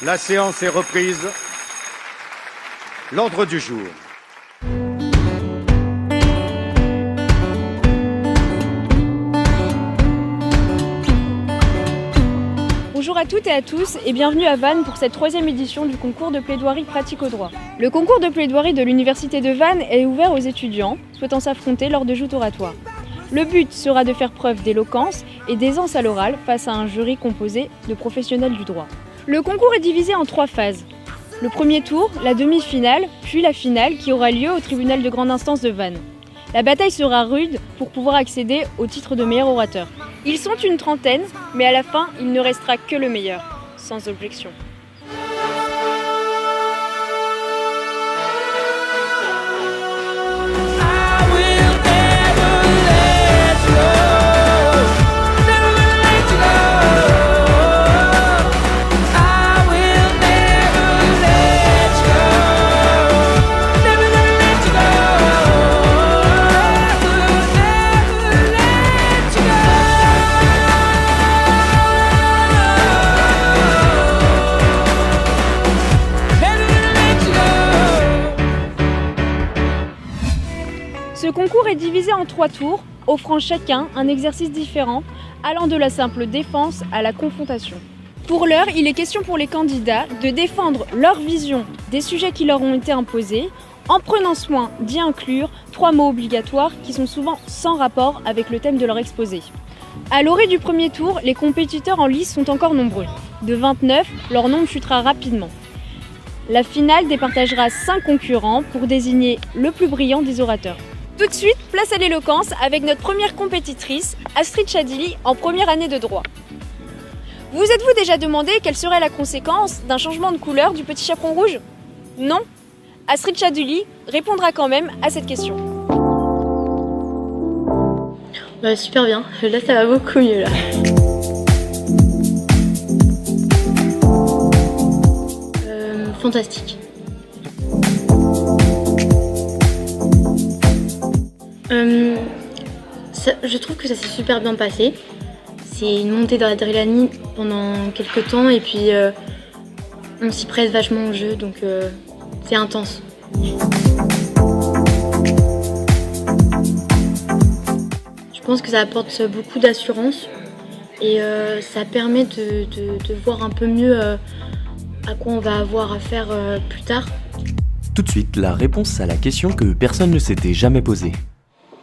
La séance est reprise. L'ordre du jour. Bonjour à toutes et à tous et bienvenue à Vannes pour cette 3e édition du concours de plaidoirie pratique au droit. Le concours de plaidoirie de l'Université de Vannes est ouvert aux étudiants souhaitant s'affronter lors de joutes oratoires. Le but sera de faire preuve d'éloquence et d'aisance à l'oral face à un jury composé de professionnels du droit. Le concours est divisé en 3 phases. Le premier tour, la demi-finale, puis la finale qui aura lieu au tribunal de grande instance de Vannes. La bataille sera rude pour pouvoir accéder au titre de meilleur orateur. Ils sont une trentaine, mais à la fin, il ne restera que le meilleur, sans objection. Ce concours est divisé en 3 tours, offrant chacun un exercice différent, allant de la simple défense à la confrontation. Pour l'heure, il est question pour les candidats de défendre leur vision des sujets qui leur ont été imposés, en prenant soin d'y inclure 3 mots obligatoires qui sont souvent sans rapport avec le thème de leur exposé. À l'orée du premier tour, les compétiteurs en lice sont encore nombreux. De 29, leur nombre chutera rapidement. La finale départagera 5 concurrents pour désigner le plus brillant des orateurs. Tout de suite, place à l'éloquence avec notre première compétitrice, Astrid Chadili, en première année de droit. Vous êtes-vous déjà demandé quelle serait la conséquence d'un changement de couleur du petit chaperon rouge? Non? Astrid Chadili répondra quand même à cette question. Super bien, là ça va beaucoup mieux là. Fantastique. Je trouve que ça s'est super bien passé. C'est une montée dans l'adrénaline pendant quelques temps et puis on s'y presse vachement au jeu, donc c'est intense. Je pense que ça apporte beaucoup d'assurance et ça permet de voir un peu mieux à quoi on va avoir affaire plus tard. Tout de suite, la réponse à la question que personne ne s'était jamais posée.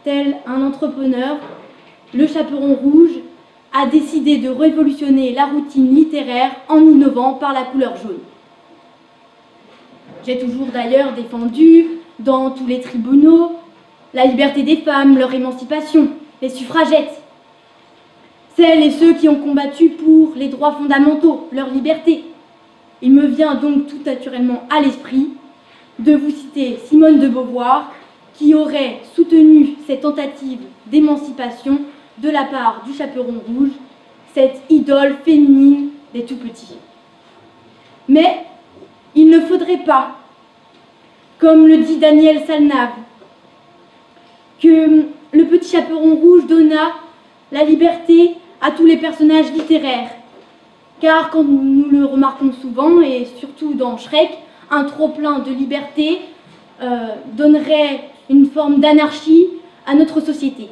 Tel un entrepreneur, le Chaperon Rouge a décidé de révolutionner la routine littéraire en innovant par la couleur jaune. J'ai toujours d'ailleurs défendu, dans tous les tribunaux, la liberté des femmes, leur émancipation, les suffragettes. Celles et ceux qui ont combattu pour les droits fondamentaux, leur liberté. Il me vient donc tout naturellement à l'esprit de vous citer Simone de Beauvoir, qui aurait soutenu cette tentative d'émancipation de la part du Chaperon Rouge, cette idole féminine des tout-petits. Mais il ne faudrait pas, comme le dit Daniel Salnave, que le petit Chaperon Rouge donna la liberté à tous les personnages littéraires. Car, comme nous le remarquons souvent, et surtout dans Shrek, un trop-plein de liberté donnerait une forme d'anarchie à notre société.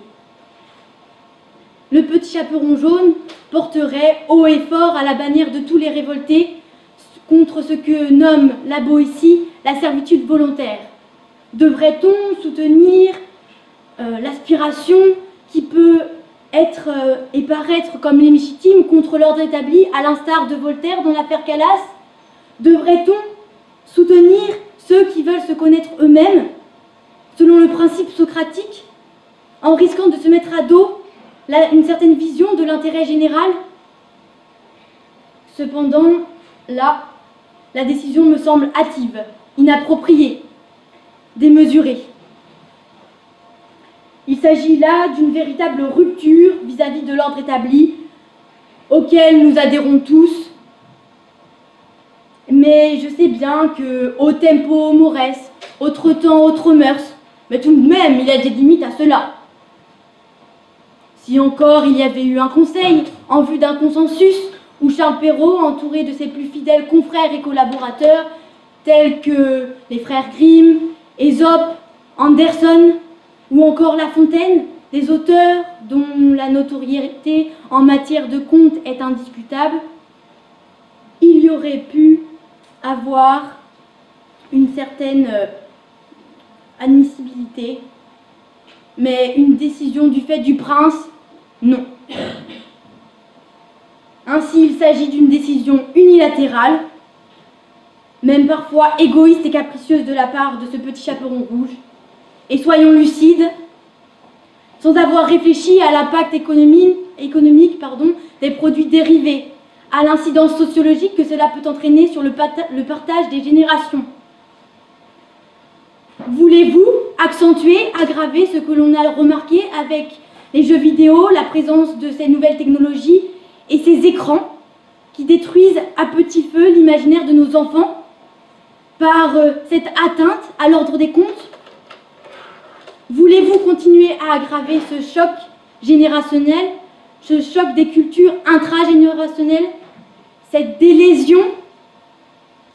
Le petit chaperon jaune porterait haut et fort à la bannière de tous les révoltés contre ce que nomme la Boétie la servitude volontaire. Devrait-on soutenir l'aspiration qui peut être et paraître comme légitime contre l'ordre établi, à l'instar de Voltaire dans l'affaire Calas? Devrait-on soutenir ceux qui veulent se connaître eux-mêmes, selon le principe socratique, en risquant de se mettre à dos une certaine vision de l'intérêt général? Cependant, là, la décision me semble hâtive, inappropriée, démesurée. Il s'agit là d'une véritable rupture vis-à-vis de l'ordre établi, auquel nous adhérons tous. Mais je sais bien que au tempo mores, autre temps, autre mœurs, mais tout de même, il y a des limites à cela. Si encore il y avait eu un conseil en vue d'un consensus où Charles Perrault, entouré de ses plus fidèles confrères et collaborateurs, tels que les frères Grimm, Ésope, Anderson ou encore La Fontaine, des auteurs dont la notoriété en matière de contes est indiscutable, il y aurait pu avoir une certaine admissibilité, mais une décision du fait du prince, non. Ainsi, il s'agit d'une décision unilatérale, même parfois égoïste et capricieuse de la part de ce petit chaperon rouge. Et soyons lucides, sans avoir réfléchi à l'impact économique des produits dérivés, à l'incidence sociologique que cela peut entraîner sur le partage des générations. Voulez-vous accentuer, aggraver ce que l'on a remarqué avec les jeux vidéo, la présence de ces nouvelles technologies et ces écrans qui détruisent à petit feu l'imaginaire de nos enfants par cette atteinte à l'ordre des contes? Voulez-vous continuer à aggraver ce choc générationnel, ce choc des cultures intragénérationnelles, cette délésion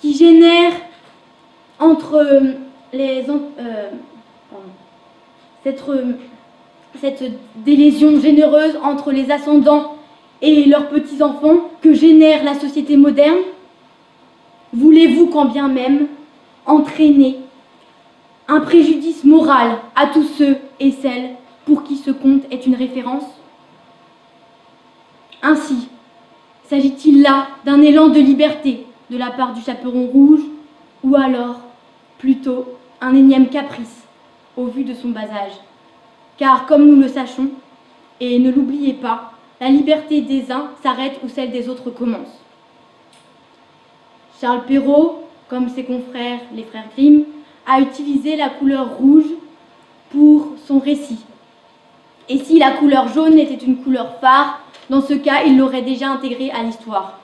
qui génère cette délésion généreuse entre les ascendants et leurs petits-enfants que génère la société moderne? Voulez-vous quand bien même entraîner un préjudice moral à tous ceux et celles pour qui ce conte est une référence? Ainsi, s'agit-il là d'un élan de liberté de la part du chaperon rouge, ou alors plutôt un énième caprice au vu de son bas âge? Car comme nous le sachons, et ne l'oubliez pas, la liberté des uns s'arrête où celle des autres commence. Charles Perrault, comme ses confrères les frères Grimm, a utilisé la couleur rouge pour son récit. Et si la couleur jaune était une couleur phare, dans ce cas, il l'aurait déjà intégrée à l'histoire.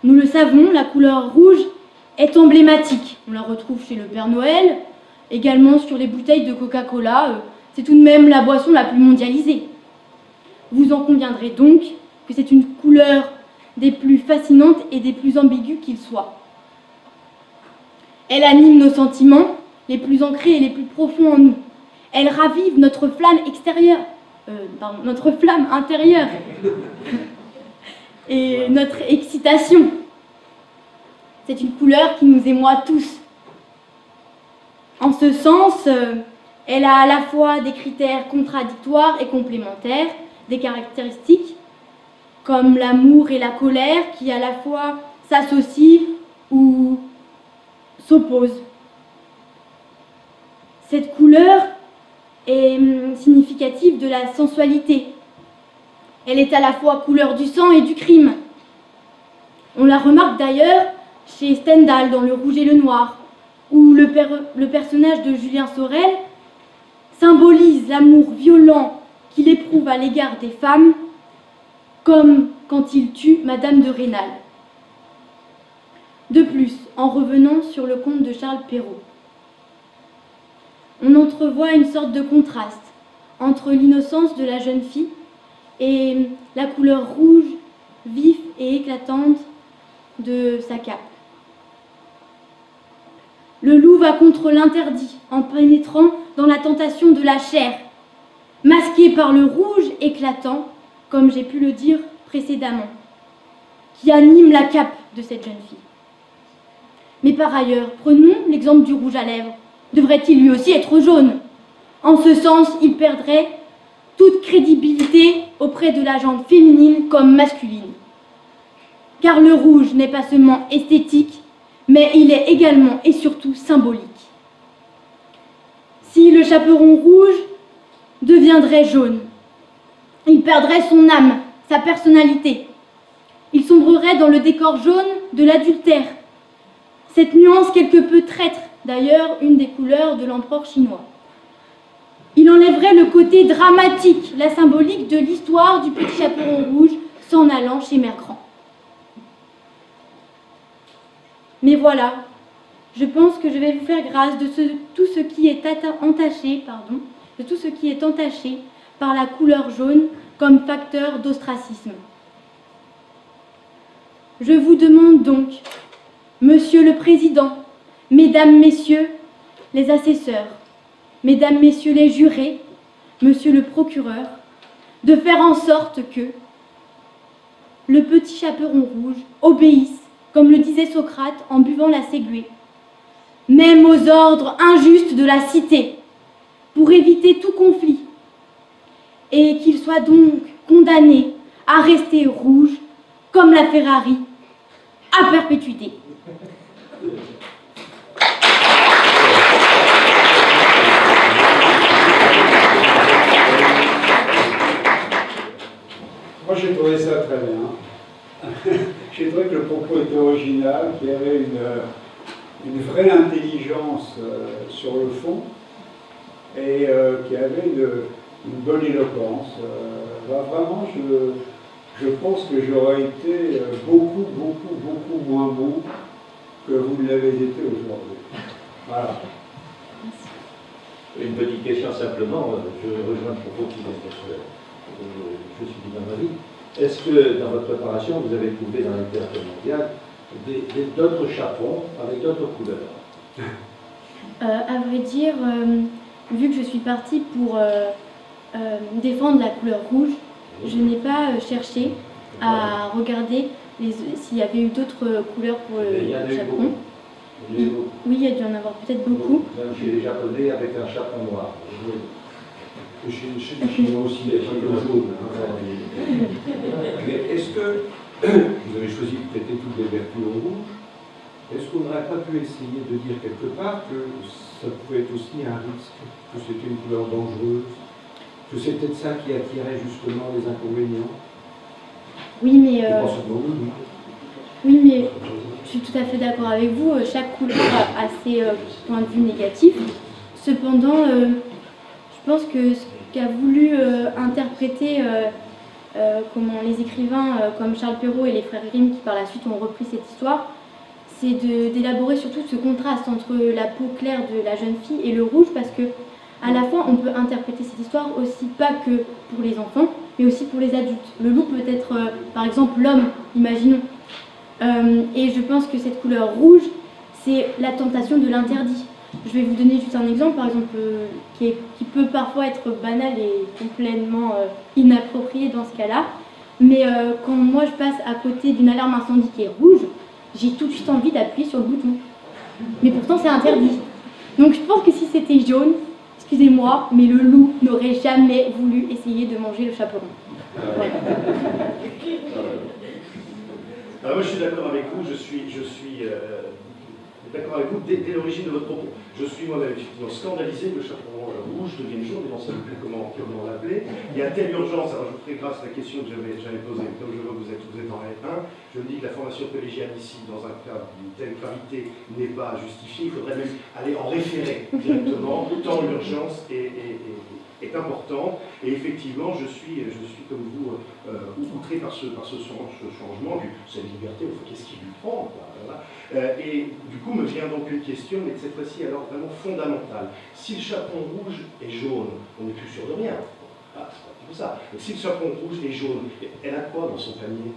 Nous le savons, la couleur rouge est emblématique. On la retrouve chez le Père Noël, également sur les bouteilles de Coca-Cola. C'est tout de même la boisson la plus mondialisée. Vous en conviendrez donc que c'est une couleur des plus fascinantes et des plus ambiguës qu'il soit. Elle anime nos sentiments les plus ancrés et les plus profonds en nous. Elle ravive notre flamme notre flamme intérieure et notre excitation. C'est une couleur qui nous émeut tous. En ce sens, elle a à la fois des critères contradictoires et complémentaires, des caractéristiques comme l'amour et la colère qui à la fois s'associent ou s'opposent. Cette couleur est significative de la sensualité. Elle est à la fois couleur du sang et du crime. On la remarque d'ailleurs chez Stendhal dans Le Rouge et le Noir, où le personnage de Julien Sorel symbolise l'amour violent qu'il éprouve à l'égard des femmes, comme quand il tue Madame de Rênal. De plus, en revenant sur le conte de Charles Perrault, on entrevoit une sorte de contraste entre l'innocence de la jeune fille et la couleur rouge, vive et éclatante de sa cape. Le loup va contre l'interdit en pénétrant dans la tentation de la chair, masqué par le rouge éclatant, comme j'ai pu le dire précédemment, qui anime la cape de cette jeune fille. Mais par ailleurs, prenons l'exemple du rouge à lèvres. Devrait-il lui aussi être jaune? En ce sens, il perdrait toute crédibilité auprès de la gente féminine comme masculine. Car le rouge n'est pas seulement esthétique, mais il est également et surtout symbolique. Si le chaperon rouge deviendrait jaune, il perdrait son âme, sa personnalité. Il sombrerait dans le décor jaune de l'adultère. Cette nuance quelque peu traître, d'ailleurs une des couleurs de l'empereur chinois. Il enlèverait le côté dramatique, la symbolique de l'histoire du petit chaperon rouge s'en allant chez Mère Grand. Mais voilà, je pense que je vais vous faire grâce de tout ce qui est entaché par la couleur jaune comme facteur d'ostracisme. Je vous demande donc, Monsieur le Président, Mesdames, Messieurs les assesseurs, Mesdames, Messieurs les jurés, Monsieur le procureur, de faire en sorte que le petit chaperon rouge obéisse, comme le disait Socrate en buvant la séguée, même aux ordres injustes de la cité, pour éviter tout conflit, et qu'il soit donc condamné à rester rouge, comme la Ferrari, à perpétuité. Moi, j'ai trouvé ça très bien. J'ai trouvé que le propos était original, qu'il y avait une vraie intelligence sur le fond et qu'il y avait une bonne éloquence. Vraiment, je pense que j'aurais été beaucoup moins bon que vous ne l'avez été aujourd'hui. Voilà. Une petite question simplement, je rejoins le propos qui vient d'être je suis dit dans ma vie. Est-ce que dans votre préparation, vous avez trouvé dans la littérature mondiale d'autres chaperons avec d'autres couleurs? À vrai dire, vu que je suis partie pour défendre la couleur rouge, je n'ai pas cherché à regarder s'il y avait eu d'autres couleurs pour le chaperon. Oui, il y a dû en avoir peut-être beaucoup. Même chez les Japonais avec un chaperon noir. Chez les Chinois aussi, il y a des jaune. Mais est-ce que vous avez choisi de traiter toutes les vertus en rouge? Est-ce qu'on n'aurait pas pu essayer de dire quelque part que ça pouvait être aussi un risque, que c'était une couleur dangereuse, que c'est peut-être ça qui attirait justement les inconvénients? Oui, mais oui, mais je suis tout à fait d'accord avec vous. Chaque couleur a ses points de vue négatifs. Cependant, je pense que ce qu'a voulu interpréter les écrivains comme Charles Perrault et les frères Grimm, qui par la suite ont repris cette histoire, c'est d'élaborer surtout ce contraste entre la peau claire de la jeune fille et le rouge, parce que à la fois on peut interpréter cette histoire aussi pas que pour les enfants, mais aussi pour les adultes. Le loup peut être par exemple l'homme, imaginons. Et je pense que cette couleur rouge, c'est la tentation de l'interdit. Je vais vous donner juste un exemple, par exemple, qui peut parfois être banal et complètement inapproprié dans ce cas-là. Mais quand moi je passe à côté d'une alarme incendie qui est rouge, j'ai tout de suite envie d'appuyer sur le bouton. Mais pourtant c'est interdit. Donc je pense que si c'était jaune, excusez-moi, mais le loup n'aurait jamais voulu essayer de manger le chaperon. Ouais. Alors moi je suis d'accord avec vous, je suis d'accord avec vous dès l'origine de votre propos. Je suis moi-même effectivement scandalisé que le chaperon rouge devienne jaune, et on ne sait plus comment l'appeler. Il y a telle urgence, alors je vous ferai grâce à la question que j'avais posée, comme je vois que vous êtes en L1, je me dis que la formation collégiale ici, dans un cas d'une telle gravité, n'est pas justifiée, il faudrait même aller en référé directement, tant l'urgence est importante, et effectivement je suis comme vous outré par ce changement, cette liberté, qu'est-ce qui lui prend quoi, voilà. Et du coup me vient donc une question, mais cette fois-ci alors vraiment fondamentale. Si le chaperon rouge est jaune, on n'est plus sûr de rien. Ah, c'est pas tout ça. Mais si le chaperon rouge est jaune, elle a quoi dans son panier?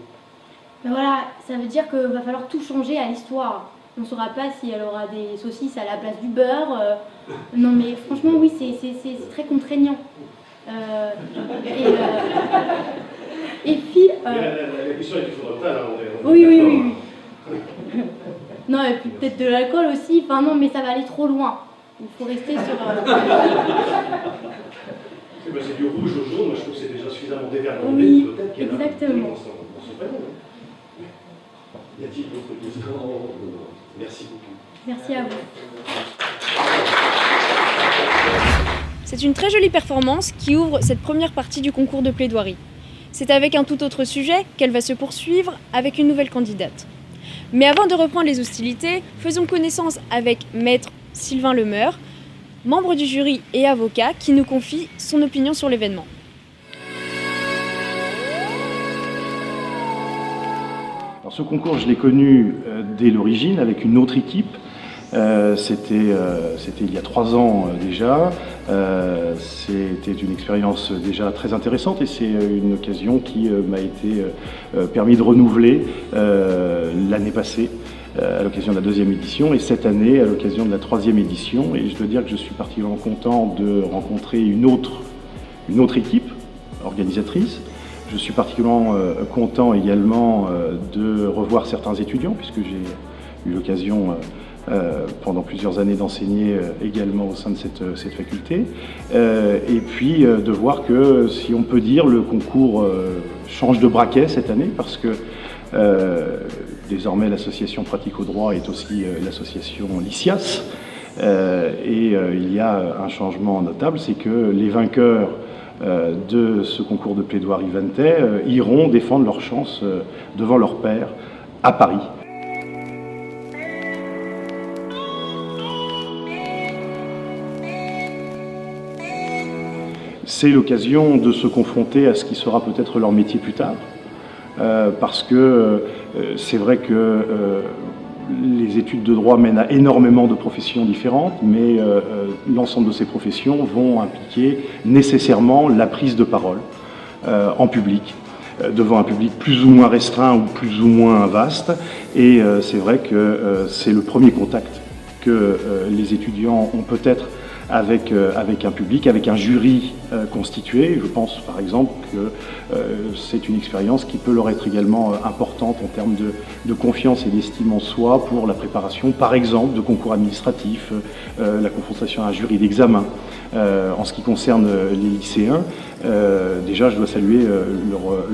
Ben voilà, ça veut dire qu'il va falloir tout changer à l'histoire. On ne saura pas si elle aura des saucisses à la place du beurre. Non mais franchement oui, c'est très contraignant. Et puis... La question est fondamentale. Oui. Non, et puis peut-être de l'alcool aussi. Enfin non, mais ça va aller trop loin. Il faut rester sur... C'est du rouge au jaune, moi je trouve que c'est déjà suffisamment dévergondé, oui, peut-être qu'elle a exactement. Dans son panier. Y a-t-il d'autres questions? Merci beaucoup. Merci à vous. C'est une très jolie performance qui ouvre cette première partie du concours de plaidoirie. C'est avec un tout autre sujet qu'elle va se poursuivre avec une nouvelle candidate. Mais avant de reprendre les hostilités, faisons connaissance avec Maître Sylvain Lemeur, membre du jury et avocat, qui nous confie son opinion sur l'événement. Alors, ce concours, je l'ai connu dès l'origine avec une autre équipe C'était il y a 3 ans déjà. C'était une expérience déjà très intéressante et c'est une occasion qui m'a été permis de renouveler l'année passée à l'occasion de la 2e édition et cette année à l'occasion de la 3e édition. Et je dois dire que je suis particulièrement content de rencontrer une autre équipe organisatrice. Je suis particulièrement content également de revoir certains étudiants puisque j'ai eu l'occasion pendant plusieurs années d'enseigner également au sein de cette faculté. Et puis de voir que, si on peut dire, le concours change de braquet cette année parce que désormais l'association Pratique au droit est aussi l'association Lysias. Et il y a un changement notable, c'est que les vainqueurs de ce concours de plaidoirie Vantais iront défendre leur chance devant leur pairs à Paris. C'est l'occasion de se confronter à ce qui sera peut-être leur métier plus tard, parce que c'est vrai que les études de droit mènent à énormément de professions différentes, mais l'ensemble de ces professions vont impliquer nécessairement la prise de parole en public, devant un public plus ou moins restreint ou plus ou moins vaste. Et c'est vrai que c'est le premier contact que les étudiants ont peut-être avec un public, avec un jury constitué. Je pense par exemple que c'est une expérience qui peut leur être également importante en termes de confiance et d'estime en soi pour la préparation, par exemple, de concours administratifs, la confrontation à un jury d'examen. En ce qui concerne les lycéens, déjà je dois saluer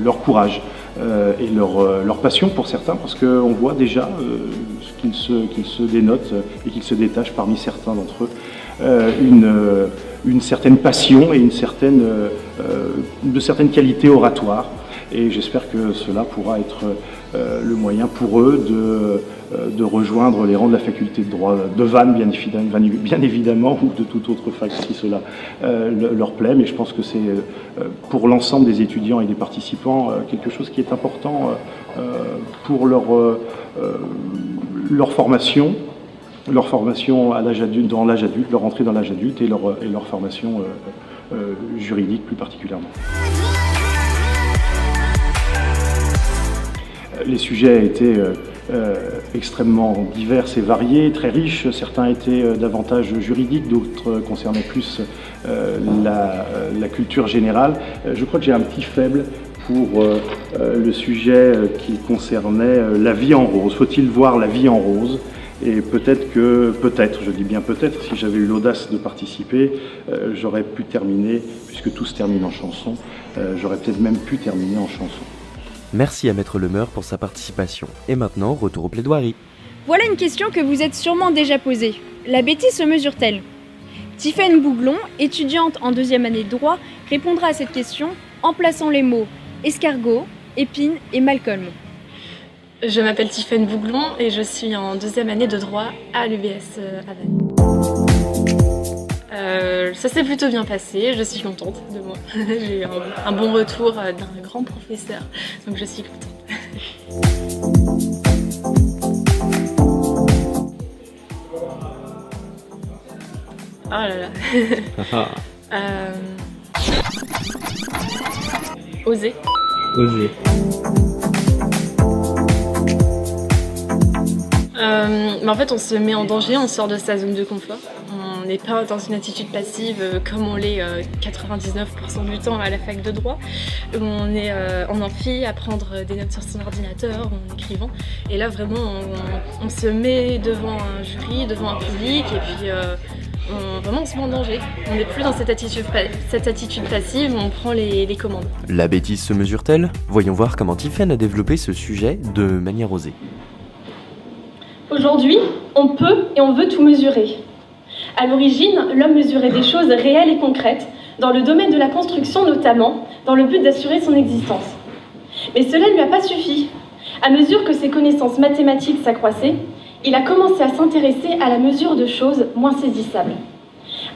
leur courage et leur passion pour certains, parce qu'on voit déjà qu'ils se dénotent et qu'ils se détachent parmi certains d'entre eux une certaine passion et de certaines qualités oratoires. Et j'espère que cela pourra être le moyen pour eux de rejoindre les rangs de la faculté de droit de Vannes, bien évidemment, ou de toute autre fac si cela leur plaît. Mais je pense que c'est pour l'ensemble des étudiants et des participants quelque chose qui est important pour leur formation. Leur formation à l'âge adulte, dans l'âge adulte, leur entrée dans l'âge adulte et leur formation juridique plus particulièrement. Les sujets étaient extrêmement divers et variés, très riches. Certains étaient davantage juridiques, d'autres concernaient plus la culture générale. Je crois que j'ai un petit faible pour le sujet qui concernait la vie en rose. Faut-il voir la vie en rose ? Et je dis bien peut-être, si j'avais eu l'audace de participer, j'aurais pu terminer, puisque tout se termine en chanson, j'aurais peut-être même pu terminer en chanson. Merci à Maître Lemeur pour sa participation. Et maintenant, retour aux plaidoiries. Voilà une question que vous êtes sûrement déjà posée. La bêtise se mesure-t-elle ? Tiffaine Bouglon, étudiante en 2e année de droit, répondra à cette question en plaçant les mots escargot, épine et Malcolm. Je m'appelle Tiffaine Bouglon et je suis en 2e année de droit à l'UBS à Vannes. Ça s'est plutôt bien passé, je suis contente de moi. J'ai eu un bon retour d'un grand professeur, donc je suis contente. Oh là là. Oser. Mais en fait, on se met en danger, on sort de sa zone de confort. On n'est pas dans une attitude passive comme on l'est 99% du temps à la fac de droit. On est en amphi à prendre des notes sur son ordinateur, en écrivant. Et là, vraiment, on se met devant un jury, devant un public, et puis vraiment, on se met en danger. On n'est plus dans cette attitude passive, on prend les commandes. La bêtise se mesure-t-elle ? Voyons voir comment Tiffaine a développé ce sujet de manière osée. Aujourd'hui, on peut et on veut tout mesurer. À l'origine, l'homme mesurait des choses réelles et concrètes, dans le domaine de la construction notamment, dans le but d'assurer son existence. Mais cela ne lui a pas suffi. À mesure que ses connaissances mathématiques s'accroissaient, il a commencé à s'intéresser à la mesure de choses moins saisissables.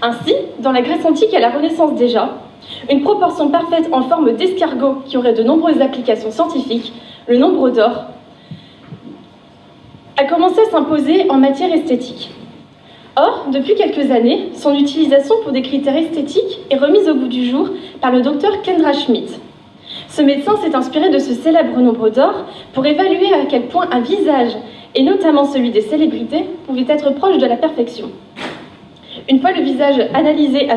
Ainsi, dans la Grèce antique et à la Renaissance déjà, une proportion parfaite en forme d'escargot qui aurait de nombreuses applications scientifiques, le nombre d'or, a commencé à s'imposer en matière esthétique. Or, depuis quelques années, son utilisation pour des critères esthétiques est remise au goût du jour par le docteur Kendra Schmidt. Ce médecin s'est inspiré de ce célèbre nombre d'or pour évaluer à quel point un visage, et notamment celui des célébrités, pouvait être proche de la perfection. Une fois le visage analysé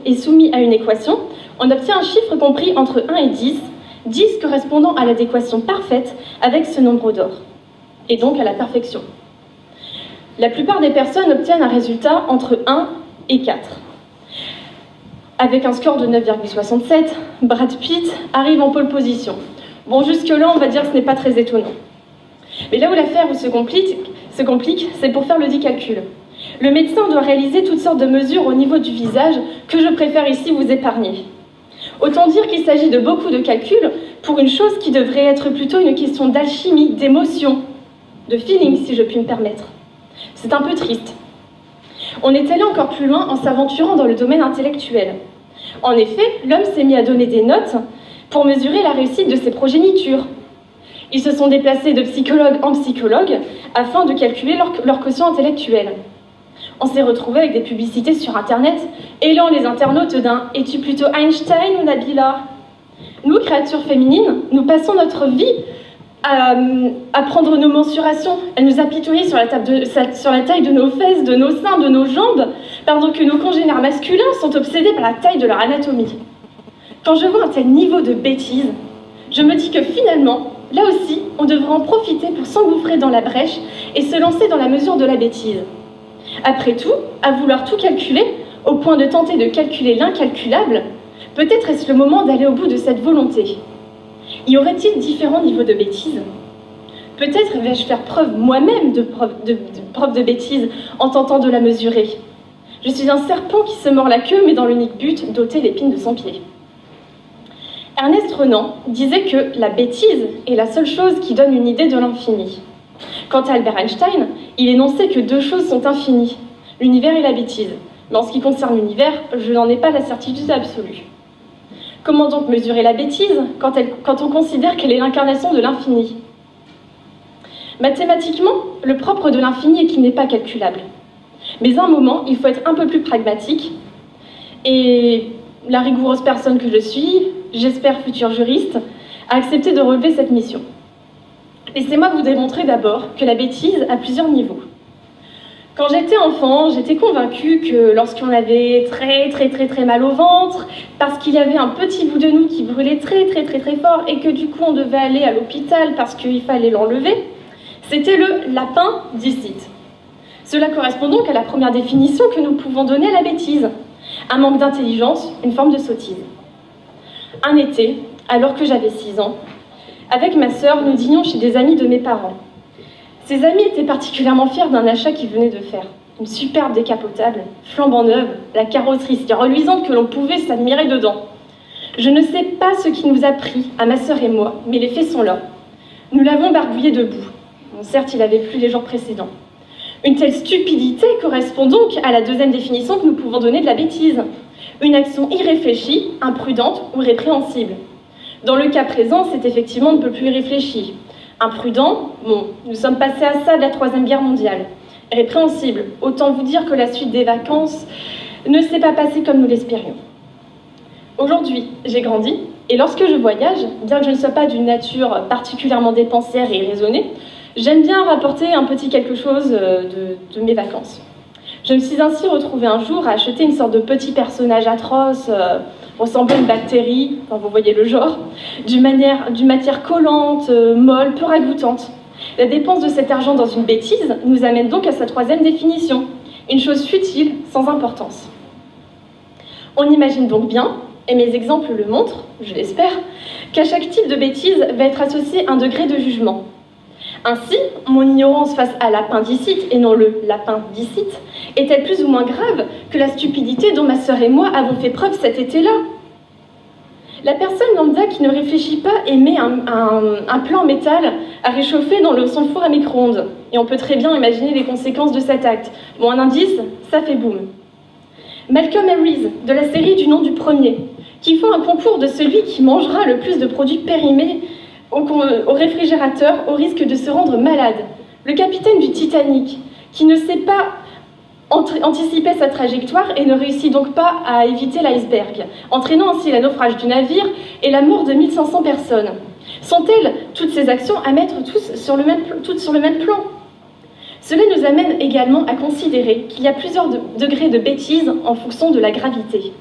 et soumis à une équation, on obtient un chiffre compris entre 1 et 10, 10 correspondant à l'adéquation parfaite avec ce nombre d'or, et donc à la perfection. La plupart des personnes obtiennent un résultat entre 1 et 4. Avec un score de 9,67, Brad Pitt arrive en pole position. Bon, jusque-là, on va dire que ce n'est pas très étonnant. Mais là où l'affaire se complique, c'est pour faire le dit calcul. Le médecin doit réaliser toutes sortes de mesures au niveau du visage que je préfère ici vous épargner. Autant dire qu'il s'agit de beaucoup de calculs pour une chose qui devrait être plutôt une question d'alchimie, d'émotion, de feeling, si je puis me permettre. C'est un peu triste. On est allé encore plus loin en s'aventurant dans le domaine intellectuel. En effet, l'homme s'est mis à donner des notes pour mesurer la réussite de ses progénitures. Ils se sont déplacés de psychologue en psychologue afin de calculer leur quotient intellectuel. On s'est retrouvé avec des publicités sur Internet, élant les internautes d'un « Es-tu plutôt Einstein ou Nabila ?» Nous, créatures féminines, nous passons notre vie à prendre nos mensurations, à nous apitoyer sur la taille de nos fesses, de nos seins, de nos jambes, pendant que nos congénères masculins sont obsédés par la taille de leur anatomie. Quand je vois un tel niveau de bêtise, je me dis que finalement, là aussi, on devrait en profiter pour s'engouffrer dans la brèche et se lancer dans la mesure de la bêtise. Après tout, à vouloir tout calculer, au point de tenter de calculer l'incalculable, peut-être est-ce le moment d'aller au bout de cette volonté. Y aurait-il différents niveaux de bêtise? Peut-être vais-je faire preuve moi-même de preuve de bêtise en tentant de la mesurer. Je suis un serpent qui se mord la queue, mais dans l'unique but d'ôter l'épine de son pied. Ernest Renan disait que la bêtise est la seule chose qui donne une idée de l'infini. Quant à Albert Einstein, il énonçait que deux choses sont infinies, l'univers et la bêtise. Mais en ce qui concerne l'univers, je n'en ai pas la certitude absolue. Comment donc mesurer la bêtise quand on considère qu'elle est l'incarnation de l'infini? Mathématiquement, le propre de l'infini est qu'il n'est pas calculable. Mais à un moment, il faut être un peu plus pragmatique. Et la rigoureuse personne que je suis, j'espère future juriste, a accepté de relever cette mission. Laissez-moi vous démontrer d'abord que la bêtise a plusieurs niveaux. Quand j'étais enfant, j'étais convaincue que lorsqu'on avait très mal au ventre, parce qu'il y avait un petit bout de nous qui brûlait très fort et que du coup on devait aller à l'hôpital parce qu'il fallait l'enlever, c'était le l'appendicite. Cela correspond donc à la première définition que nous pouvons donner à la bêtise. Un manque d'intelligence, une forme de sottise. Un été, alors que j'avais 6 ans, avec ma sœur, nous dînions chez des amis de mes parents. Ces amis étaient particulièrement fiers d'un achat qu'ils venaient de faire. Une superbe décapotable, flambant neuve, la carrosserie si reluisante que l'on pouvait s'admirer dedans. Je ne sais pas ce qui nous a pris, à ma sœur et moi, mais les faits sont là. Nous l'avons barbouillé debout. Bon, certes, il avait plu les jours précédents. Une telle stupidité correspond donc à la deuxième définition que nous pouvons donner de la bêtise. Une action irréfléchie, imprudente ou répréhensible. Dans le cas présent, c'est effectivement un peu plus irréfléchi. Imprudent, bon, nous sommes passés à ça de la Troisième Guerre mondiale. Répréhensible, autant vous dire que la suite des vacances ne s'est pas passée comme nous l'espérions. Aujourd'hui, j'ai grandi, et lorsque je voyage, bien que je ne sois pas d'une nature particulièrement dépensière et raisonnée, j'aime bien rapporter un petit quelque chose de mes vacances. Je me suis ainsi retrouvée un jour à acheter une sorte de petit personnage atroce, ressemblant à une bactérie, enfin vous voyez le genre, d'une matière collante, molle, peu ragoûtante. La dépense de cet argent dans une bêtise nous amène donc à sa troisième définition, une chose futile, sans importance. On imagine donc bien, et mes exemples le montrent, je l'espère, qu'à chaque type de bêtise va être associé un degré de jugement. Ainsi, mon ignorance face à l'appendicite, et non le lapindicite, est-elle plus ou moins grave que la stupidité dont ma sœur et moi avons fait preuve cet été-là? La personne lambda qui ne réfléchit pas et met un plat en métal à réchauffer dans son four à micro-ondes. Et on peut très bien imaginer les conséquences de cet acte. Bon, un indice, ça fait boum. Malcolm et Reese, de la série du nom du premier, qui font un concours de celui qui mangera le plus de produits périmés au réfrigérateur au risque de se rendre malade. Le capitaine du Titanic, qui ne sait pas anticipait sa trajectoire et ne réussit donc pas à éviter l'iceberg, entraînant ainsi le naufrage du navire et la mort de 1500 personnes. Sont-elles, toutes ces actions, à mettre toutes sur le même plan? Cela nous amène également à considérer qu'il y a plusieurs degrés de bêtise en fonction de la gravité.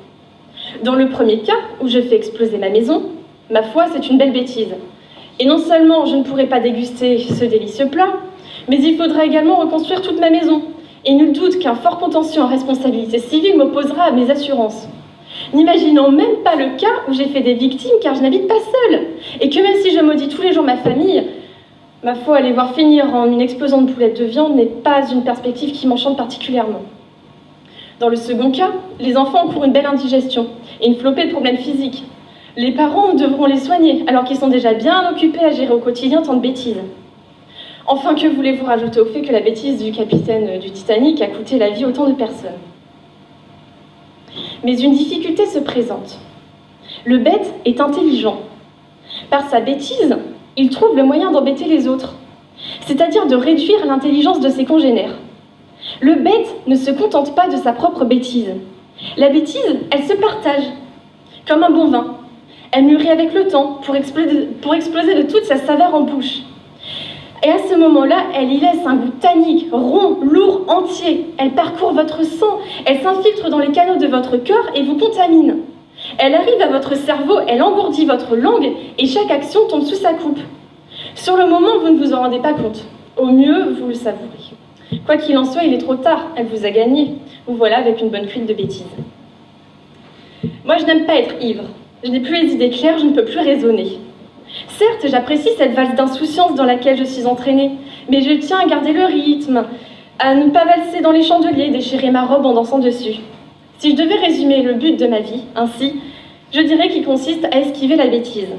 Dans le premier cas, où je fais exploser ma maison, ma foi, c'est une belle bêtise. Et non seulement je ne pourrai pas déguster ce délicieux plat, mais il faudra également reconstruire toute ma maison. Et nul doute qu'un fort contentieux en responsabilité civile m'opposera à mes assurances. N'imaginons même pas le cas où j'ai fait des victimes car je n'habite pas seule, et que même si je maudis tous les jours ma famille, ma foi, les voir finir en une explosion de boulettes de viande n'est pas une perspective qui m'enchante particulièrement. Dans le second cas, les enfants encourent une belle indigestion et une flopée de problèmes physiques. Les parents devront les soigner alors qu'ils sont déjà bien occupés à gérer au quotidien tant de bêtises. Enfin, que voulez-vous rajouter au fait que la bêtise du capitaine du Titanic a coûté la vie autant de personnes? Mais une difficulté se présente. Le bête est intelligent. Par sa bêtise, il trouve le moyen d'embêter les autres, c'est-à-dire de réduire l'intelligence de ses congénères. Le bête ne se contente pas de sa propre bêtise. La bêtise, elle se partage, comme un bon vin. Elle mûrit avec le temps pour exploser de toute sa saveur en bouche. Et à ce moment-là, elle y laisse un goût tannique, rond, lourd, entier. Elle parcourt votre sang, elle s'infiltre dans les canaux de votre cœur et vous contamine. Elle arrive à votre cerveau, elle engourdit votre langue et chaque action tombe sous sa coupe. Sur le moment, vous ne vous en rendez pas compte. Au mieux, vous le savourez. Quoi qu'il en soit, il est trop tard, elle vous a gagné. Vous voilà avec une bonne cuite de bêtises. Moi, je n'aime pas être ivre. Je n'ai plus les idées claires, je ne peux plus raisonner. Certes, j'apprécie cette valse d'insouciance dans laquelle je suis entraînée, mais je tiens à garder le rythme, à ne pas valser dans les chandeliers, déchirer ma robe en dansant dessus. Si je devais résumer le but de ma vie, ainsi, je dirais qu'il consiste à esquiver la bêtise.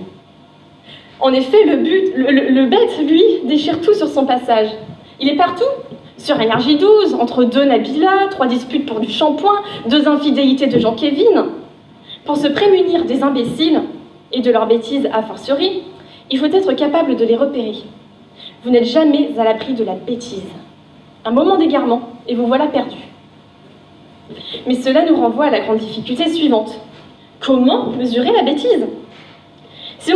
En effet, le bête, lui, déchire tout sur son passage. Il est partout, sur Énergie 12, entre 2 Nabila, 3 disputes pour du shampoing, 2 infidélités de Jean-Kévin. Pour se prémunir des imbéciles, et de leurs bêtises a fortiori, il faut être capable de les repérer. Vous n'êtes jamais à l'abri de la bêtise. Un moment d'égarement, et vous voilà perdu. Mais cela nous renvoie à la grande difficulté suivante. Comment mesurer la bêtise? Si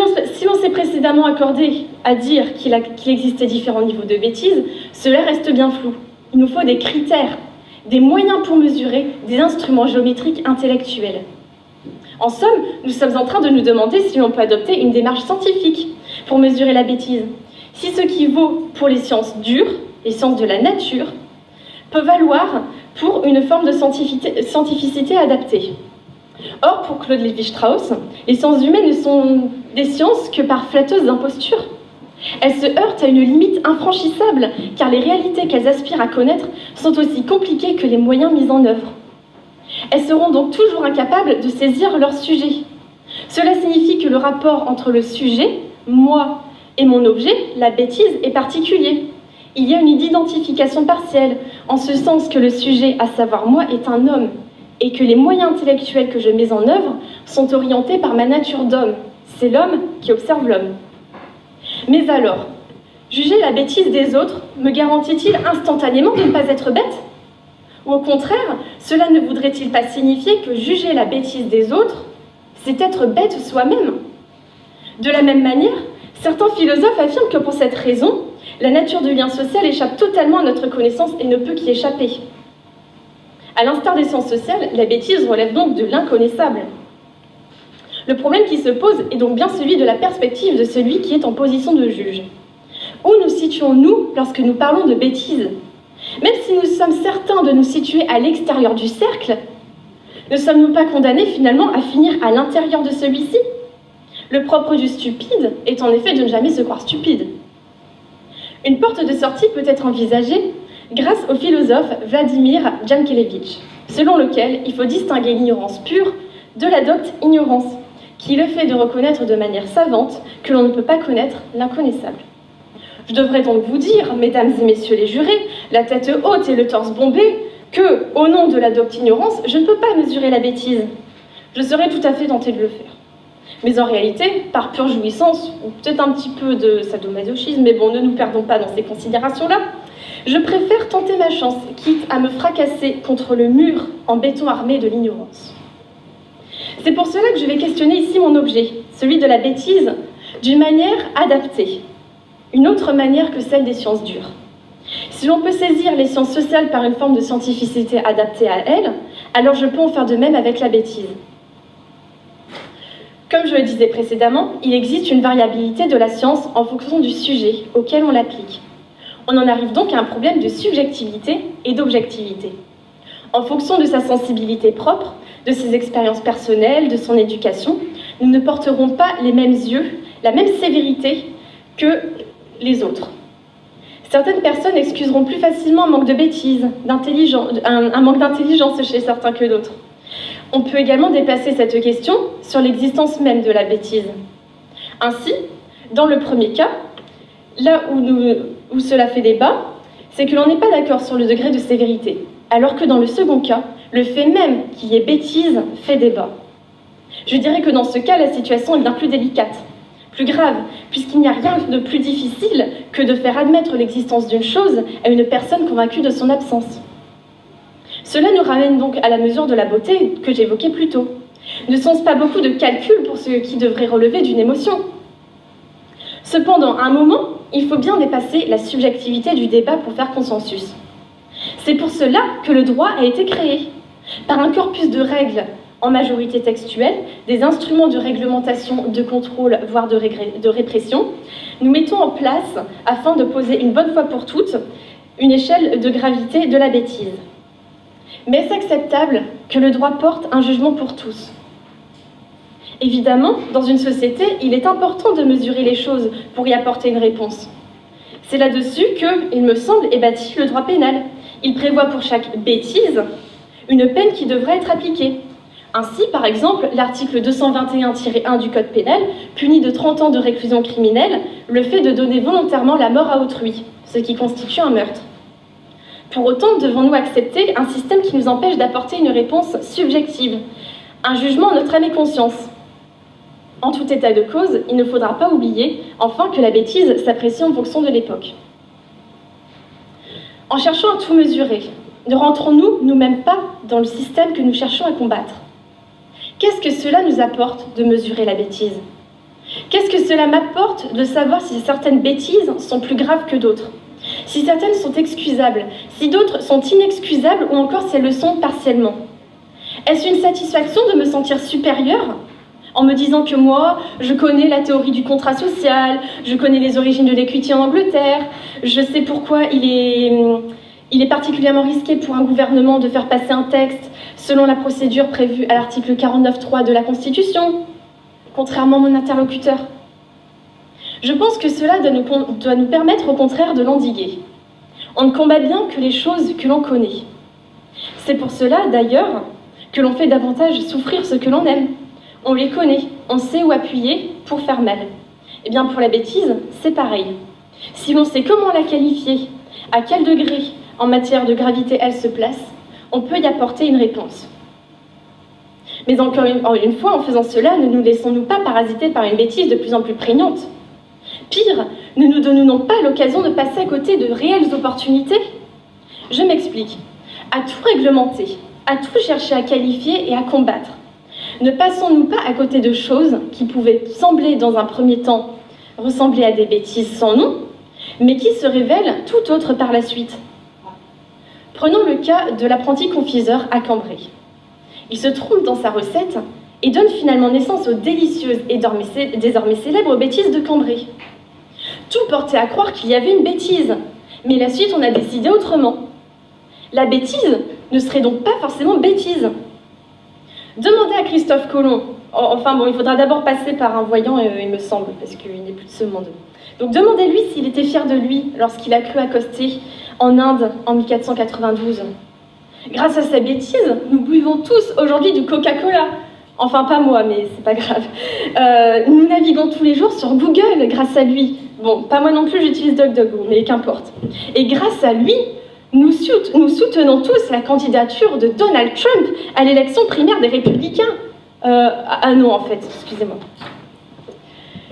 l'on s'est précédemment accordé à dire qu'il existait différents niveaux de bêtise, cela reste bien flou. Il nous faut des critères, des moyens pour mesurer, des instruments géométriques intellectuels. En somme, nous sommes en train de nous demander si l'on peut adopter une démarche scientifique pour mesurer la bêtise. Si ce qui vaut pour les sciences dures, les sciences de la nature, peut valoir pour une forme de scientificité adaptée. Or, pour Claude Lévi-Strauss, les sciences humaines ne sont des sciences que par flatteuse imposture. Elles se heurtent à une limite infranchissable, car les réalités qu'elles aspirent à connaître sont aussi compliquées que les moyens mis en œuvre. Elles seront donc toujours incapables de saisir leur sujet. Cela signifie que le rapport entre le sujet, moi, et mon objet, la bêtise, est particulier. Il y a une identification partielle, en ce sens que le sujet, à savoir moi, est un homme, et que les moyens intellectuels que je mets en œuvre sont orientés par ma nature d'homme. C'est l'homme qui observe l'homme. Mais alors, juger la bêtise des autres me garantit-il instantanément de ne pas être bête ? Ou au contraire, cela ne voudrait-il pas signifier que juger la bêtise des autres, c'est être bête soi-même? De la même manière, certains philosophes affirment que pour cette raison, la nature du lien social échappe totalement à notre connaissance et ne peut qu'y échapper. À l'instar des sciences sociales, la bêtise relève donc de l'inconnaissable. Le problème qui se pose est donc bien celui de la perspective de celui qui est en position de juge. Où nous situons-nous lorsque nous parlons de bêtise? Même si nous sommes certains de nous situer à l'extérieur du cercle, ne sommes-nous pas condamnés finalement à finir à l'intérieur de celui-ci? Le propre du stupide est en effet de ne jamais se croire stupide. Une porte de sortie peut être envisagée grâce au philosophe Vladimir Jankélévitch, selon lequel il faut distinguer l'ignorance pure de la docte ignorance, qui est le fait de reconnaître de manière savante que l'on ne peut pas connaître l'inconnaissable. Je devrais donc vous dire, mesdames et messieurs les jurés, la tête haute et le torse bombé, que, au nom de la docte ignorance, je ne peux pas mesurer la bêtise. Je serais tout à fait tentée de le faire. Mais en réalité, par pure jouissance, ou peut-être un petit peu de sadomasochisme, mais bon, ne nous perdons pas dans ces considérations-là, Je préfère tenter ma chance, quitte à me fracasser contre le mur en béton armé de l'ignorance. C'est pour cela que je vais questionner ici mon objet, celui de la bêtise, d'une manière adaptée, une autre manière que celle des sciences dures. Si l'on peut saisir les sciences sociales par une forme de scientificité adaptée à elles, alors je peux en faire de même avec la bêtise. Comme je le disais précédemment, il existe une variabilité de la science en fonction du sujet auquel on l'applique. On en arrive donc à un problème de subjectivité et d'objectivité. En fonction de sa sensibilité propre, de ses expériences personnelles, de son éducation, nous ne porterons pas les mêmes yeux, la même sévérité que les autres. Certaines personnes excuseront plus facilement un manque de bêtise, un manque d'intelligence chez certains que d'autres. On peut également déplacer cette question sur l'existence même de la bêtise. Ainsi, dans le premier cas, là où cela fait débat, c'est que l'on n'est pas d'accord sur le degré de sévérité, alors que dans le second cas, le fait même qu'il y ait bêtise fait débat. Je dirais que dans ce cas, la situation est bien plus délicate, plus grave, puisqu'il n'y a rien de plus difficile que de faire admettre l'existence d'une chose à une personne convaincue de son absence. Cela nous ramène donc à la mesure de la beauté que j'évoquais plus tôt. Ne sont-ce pas beaucoup de calculs pour ce qui devrait relever d'une émotion? Cependant, à un moment, il faut bien dépasser la subjectivité du débat pour faire consensus. C'est pour cela que le droit a été créé, par un corpus de règles en majorité textuelle, des instruments de réglementation, de contrôle, voire de répression. Nous mettons en place, afin de poser une bonne fois pour toutes, une échelle de gravité de la bêtise. Mais est-ce acceptable que le droit porte un jugement pour tous? Évidemment, dans une société, il est important de mesurer les choses pour y apporter une réponse. C'est là-dessus que, il me semble, est bâti le droit pénal. Il prévoit pour chaque bêtise une peine qui devrait être appliquée. Ainsi, par exemple, l'article 221-1 du Code pénal punit de 30 ans de réclusion criminelle le fait de donner volontairement la mort à autrui, ce qui constitue un meurtre. Pour autant, devons-nous accepter un système qui nous empêche d'apporter une réponse subjective, un jugement en notre âme et conscience? En tout état de cause, il ne faudra pas oublier, enfin, que la bêtise s'apprécie en fonction de l'époque. En cherchant à tout mesurer, ne rentrons-nous nous-mêmes pas dans le système que nous cherchons à combattre? Qu'est-ce que cela nous apporte de mesurer la bêtise? Qu'est-ce que cela m'apporte de savoir si certaines bêtises sont plus graves que d'autres? Si certaines sont excusables, si d'autres sont inexcusables ou encore si elles le sont partiellement? Est-ce une satisfaction de me sentir supérieure en me disant que moi, je connais la théorie du contrat social, je connais les origines de l'equity en Angleterre, je sais pourquoi il est particulièrement risqué pour un gouvernement de faire passer un texte selon la procédure prévue à l'article 49.3 de la Constitution, contrairement à mon interlocuteur? Je pense que cela doit nous permettre au contraire de l'endiguer. On ne combat bien que les choses que l'on connaît. C'est pour cela, d'ailleurs, que l'on fait davantage souffrir ce que l'on aime. On les connaît, on sait où appuyer pour faire mal. Eh bien, pour la bêtise, c'est pareil. Si l'on sait comment la qualifier, à quel degré, en matière de gravité, elle se place, on peut y apporter une réponse. Mais encore une fois, en faisant cela, ne nous laissons-nous pas parasiter par une bêtise de plus en plus prégnante? Pire, ne nous donnons-nous pas l'occasion de passer à côté de réelles opportunités? Je m'explique. À tout réglementer, à tout chercher à qualifier et à combattre, ne passons-nous pas à côté de choses qui pouvaient sembler dans un premier temps ressembler à des bêtises sans nom, mais qui se révèlent tout autre par la suite? Prenons le cas de l'apprenti confiseur à Cambrai. Il se trompe dans sa recette et donne finalement naissance aux délicieuses et désormais célèbres bêtises de Cambrai. Tout portait à croire qu'il y avait une bêtise, mais la suite on a décidé autrement. La bêtise ne serait donc pas forcément bêtise. Demandez à Christophe Colomb, enfin bon, il faudra d'abord passer par un voyant, il me semble, parce qu'il n'est plus de ce monde. Donc demandez-lui s'il était fier de lui lorsqu'il a cru accoster en Inde en 1492. Grâce à sa bêtise, nous buvons tous aujourd'hui du Coca-Cola. Enfin, pas moi, mais c'est pas grave. Nous naviguons tous les jours sur Google grâce à lui. Bon, pas moi non plus, j'utilise DuckDuckGo, mais qu'importe. Et grâce à lui, nous soutenons tous la candidature de Donald Trump à l'élection primaire des Républicains. Ah non, en fait, excusez-moi.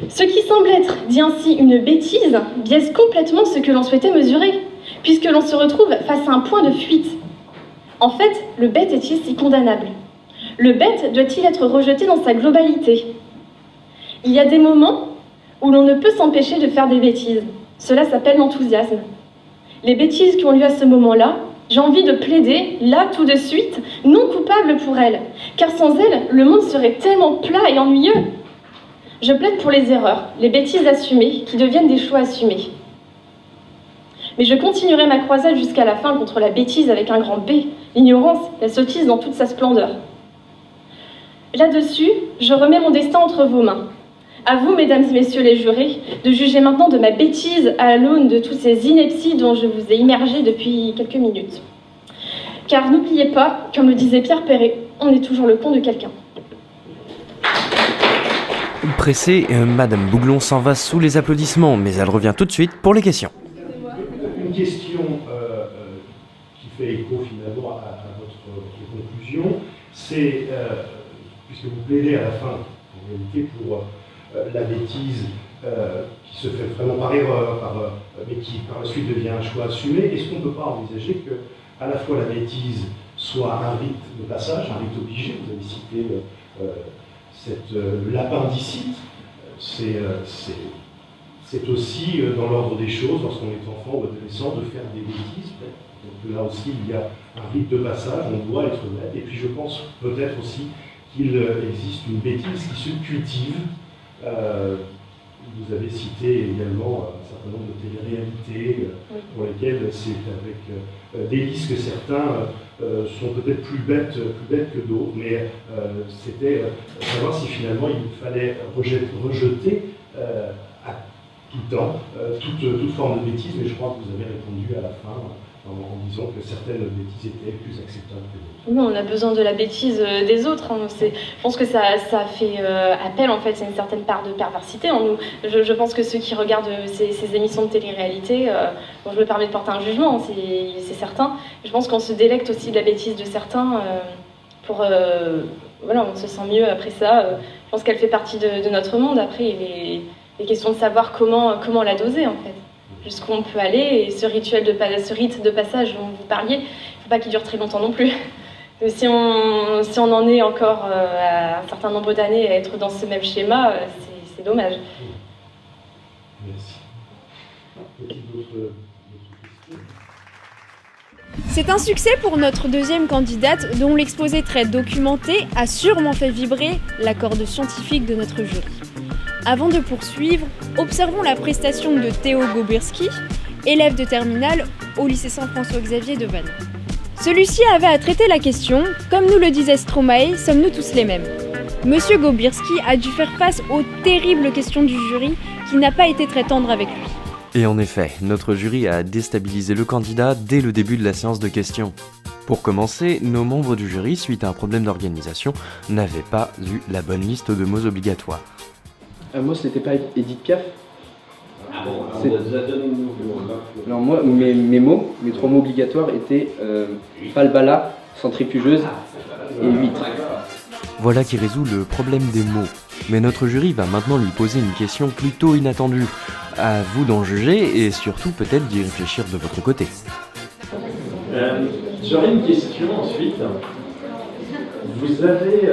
Ce qui semble être, dit ainsi, une bêtise, biaise complètement ce que l'on souhaitait mesurer. puisque l'on se retrouve face à un point de fuite. En fait, le bête est-il si condamnable? Le bête doit-il être rejeté dans sa globalité? Il y a des moments où l'on ne peut s'empêcher de faire des bêtises. Cela s'appelle l'enthousiasme. Les bêtises qui ont lieu à ce moment-là, j'ai envie de plaider, là, tout de suite, non coupable pour elles, car sans elles, le monde serait tellement plat et ennuyeux. Je plaide pour les erreurs, les bêtises assumées, qui deviennent des choix assumés. Mais je continuerai ma croisade jusqu'à la fin contre la bêtise avec un grand B, l'ignorance, la sottise dans toute sa splendeur. Là-dessus, je remets mon destin entre vos mains. À vous, mesdames et messieurs les jurés, de juger maintenant de ma bêtise à l'aune de toutes ces inepties dont je vous ai immergé depuis quelques minutes. Car n'oubliez pas, comme le disait Pierre Perret, on est toujours le con de quelqu'un. Pressée, Madame Bouglon s'en va sous les applaudissements, mais elle revient tout de suite pour les questions. Une question qui fait écho finalement à votre conclusion, c'est, puisque vous plaidez à la fin, en réalité, pour la bêtise qui se fait vraiment par erreur, mais qui par la suite devient un choix assumé, est-ce qu'on ne peut pas envisager que à la fois la bêtise soit un rite de passage, un rite obligé? Vous avez cité l'appendicite, c'est aussi dans l'ordre des choses, lorsqu'on est enfant ou adolescent, de faire des bêtises. Donc là aussi, il y a un rite de passage, on doit être honnête. Et puis je pense peut-être aussi qu'il existe une bêtise qui se cultive. Vous avez cité également un certain nombre de téléréalités pour lesquelles c'est avec délice que certains sont peut-être plus bêtes que d'autres, mais c'était savoir si finalement il fallait rejeter à tout temps toute forme de bêtise, mais je crois que vous avez répondu à la fin en disant que certaines bêtises étaient plus acceptables que d'autres. Oui, on a besoin de la bêtise des autres. Hein. Je pense que ça fait appel en fait à une certaine part de perversité en nous. Je pense que ceux qui regardent ces émissions de télé-réalité, bon, je me permets de porter un jugement, c'est certain. Je pense qu'on se délecte aussi de la bêtise de certains voilà, on se sent mieux après ça. Je pense qu'elle fait partie de notre monde. Après, il est question de savoir comment la doser en fait. Jusqu'où on peut aller, et ce rite de passage dont vous parliez, il ne faut pas qu'il dure très longtemps non plus. Donc, si on en est encore à un certain nombre d'années à être dans ce même schéma, c'est dommage. Merci. C'est un succès pour notre deuxième candidate, dont l'exposé très documenté a sûrement fait vibrer la corde scientifique de notre jury. Avant de poursuivre, observons la prestation de Théo Gobirski, élève de terminale au lycée Saint-François-Xavier de Vannes. Celui-ci avait à traiter la question, comme nous le disait Stromae, sommes-nous tous les mêmes? Monsieur Gobirski a dû faire face aux terribles questions du jury, qui n'a pas été très tendre avec lui. Et en effet, notre jury a déstabilisé le candidat dès le début de la séance de questions. Pour commencer, nos membres du jury, suite à un problème d'organisation, n'avaient pas eu la bonne liste de mots obligatoires. Moi, c'était pas Edith Piaf. On a déjà donné une mots. Alors moi, mes 3 mots obligatoires étaient falbala, centrifugeuse et huître. Voilà qui résout le problème des mots. Mais notre jury va maintenant lui poser une question plutôt inattendue. À vous d'en juger et surtout peut-être d'y réfléchir de votre côté. J'aurais une question ensuite. Vous avez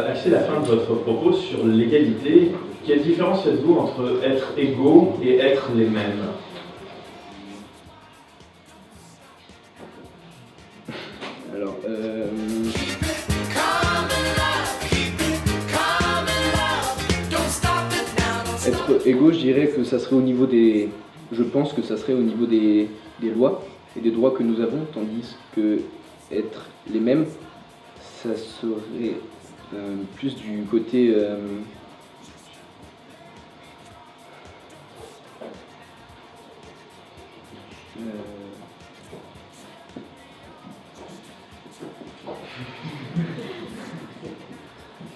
axé la fin de votre propos sur l'égalité. Quelle différence faites-vous entre être égaux et être les mêmes? Alors, être égaux, je dirais que ça serait au niveau des... Je pense que ça serait au niveau des lois et des droits que nous avons, tandis que être les mêmes, ça serait plus du côté...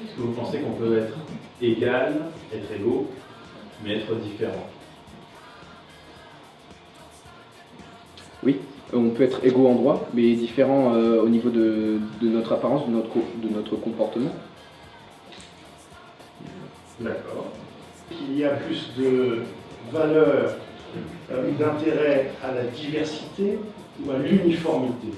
Est-ce que vous pensez qu'on peut être égal, être égaux, mais être différent? Oui, on peut être égaux en droit, mais différent au niveau de notre apparence, de notre comportement. D'accord. Il y a plus de valeur d'intérêt à la diversité ou à l'uniformité?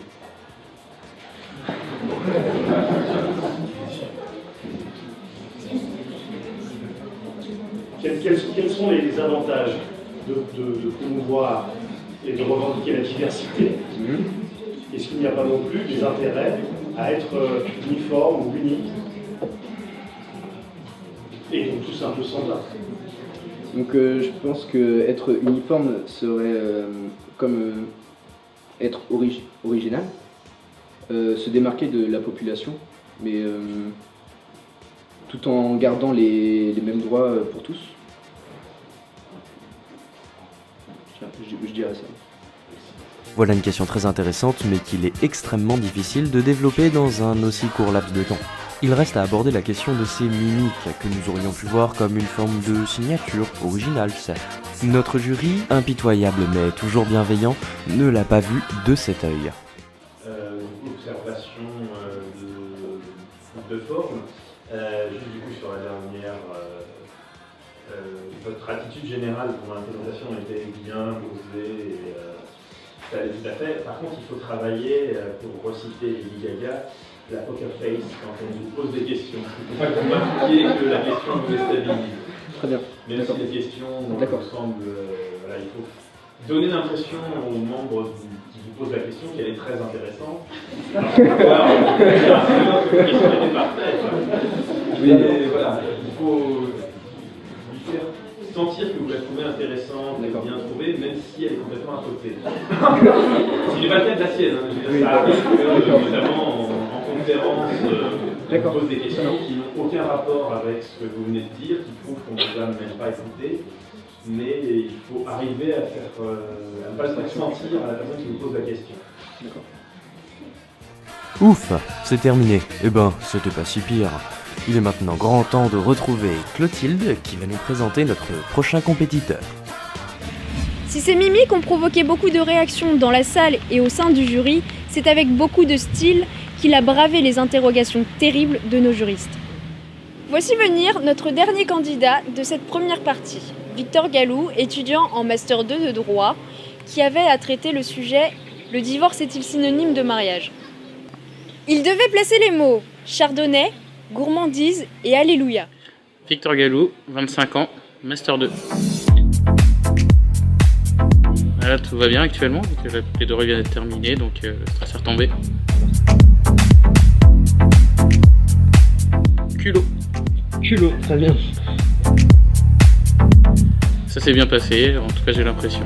Quels sont les avantages de promouvoir et de revendiquer la diversité? Est-ce qu'il n'y a pas non plus des intérêts à être uniforme ou unique? Et donc tous un peu standard. Donc je pense que être uniforme serait comme être original, se démarquer de la population, mais tout en gardant les mêmes droits pour tous. Je dirais ça. Voilà une question très intéressante, mais qu'il est extrêmement difficile de développer dans un aussi court laps de temps. Il reste à aborder la question de ces mimiques que nous aurions pu voir comme une forme de signature originale, certes. Notre jury, impitoyable mais toujours bienveillant, ne l'a pas vu de cet œil. Observation de forme. Juste du coup sur la dernière, votre attitude générale pour l'interprétation était bien posée et ça allait tout à fait. Par contre, il faut travailler, pour reciter Lady Gaga, la poker face quand on vous pose des questions. Il ne faut pas que vous m'appliquiez que la question vous déstabilise. Très bien. Même si les questions vous semblent... voilà, il faut donner l'impression aux membres qui vous posent la question qu'elle est très intéressante. Alors, la question était parfaite. Mais voilà, il faut lui faire sentir que vous la trouvez intéressante, bien trouvée, même si elle est complètement à côté. Ce n'est pas le cas de la sienne. Hein. Je veux dire, ça arrive que, notamment en conférence, on pose des questions qui n'ont aucun rapport avec ce que vous venez de dire, qui prouvent qu'on ne vous a même pas écouté. Mais il faut arriver à faire, à ne pas se faire sentir à la personne qui vous pose la question. Ouf, c'est terminé. Eh ben, c'était pas si pire. Il est maintenant grand temps de retrouver Clotilde qui va nous présenter notre prochain compétiteur. Si ces mimiques ont provoqué beaucoup de réactions dans la salle et au sein du jury, c'est avec beaucoup de style qu'il a bravé les interrogations terribles de nos juristes. Voici venir notre dernier candidat de cette première partie, Victor Gallou, étudiant en Master 2 de droit, qui avait à traiter le sujet « Le divorce est-il synonyme de mariage ?» Il devait placer les mots « chardonnay », « gourmandise » et « alléluia ». Victor Gallou, 25 ans, Master 2. Là, tout va bien actuellement, vu que la plaidoirie vient d'être terminée, donc le stress est retombé. Culot, très bien. Ça s'est bien passé, en tout cas j'ai l'impression.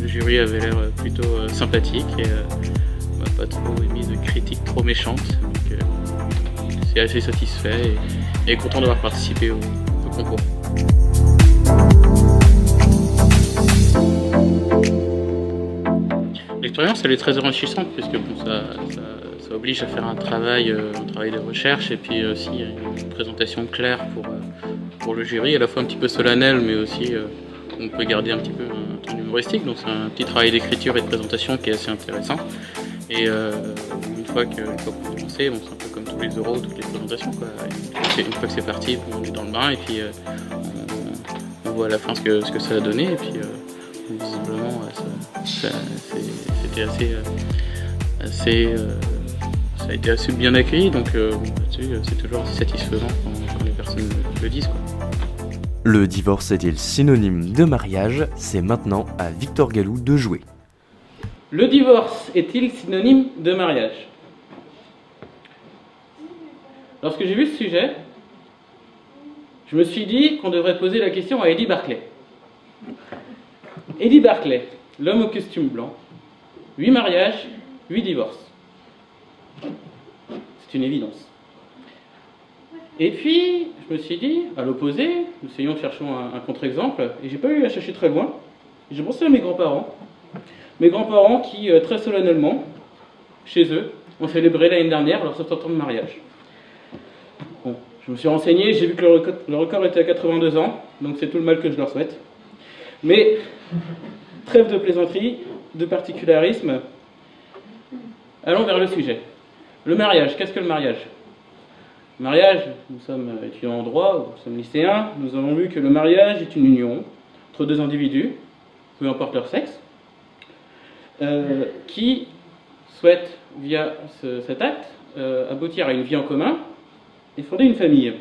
Le jury avait l'air plutôt sympathique et m'a pas trop émis de critiques trop méchantes. Donc c'est assez satisfait et content d'avoir participé au concours. L'expérience elle est très enrichissante puisque bon, ça oblige à faire un travail de recherche et puis aussi une présentation claire pour le jury, à la fois un petit peu solennel mais aussi on peut garder un petit peu un ton humoristique, donc c'est un petit travail d'écriture et de présentation qui est assez intéressant. Et une fois que vous commencez, bon, c'est un peu comme tous les oraux, toutes les présentations, quoi. Une fois que c'est parti, on est dans le bain et puis on voit à la fin ce que ça a donné et puis visiblement c'était ça a été assez bien accueilli, donc c'est toujours assez satisfaisant quand les personnes le disent, quoi. Le divorce est-il synonyme de mariage? C'est maintenant à Victor Gallou de jouer. Le divorce est-il synonyme de mariage? Lorsque j'ai vu ce sujet, je me suis dit qu'on devrait poser la question à Eddie Barclay. Eddie Barclay, l'homme au costume blanc, 8 mariages, 8 divorces. C'est une évidence. Et puis, je me suis dit, à l'opposé, essayons de chercher un contre-exemple, et j'ai pas eu à chercher très loin. J'ai pensé à mes grands-parents. Mes grands-parents qui, très solennellement, chez eux, ont célébré l'année dernière leur 70 ans de mariage. Bon, je me suis renseigné, j'ai vu que le record était à 82 ans, donc c'est tout le mal que je leur souhaite. Mais, trêve de plaisanterie, de particularisme, allons vers le sujet. Le mariage, qu'est-ce que le mariage? Le mariage, nous sommes étudiants en droit, nous sommes lycéens, nous avons vu que le mariage est une union entre deux individus, peu importe leur sexe, qui souhaitent, via cet acte, aboutir à une vie en commun et fonder une famille.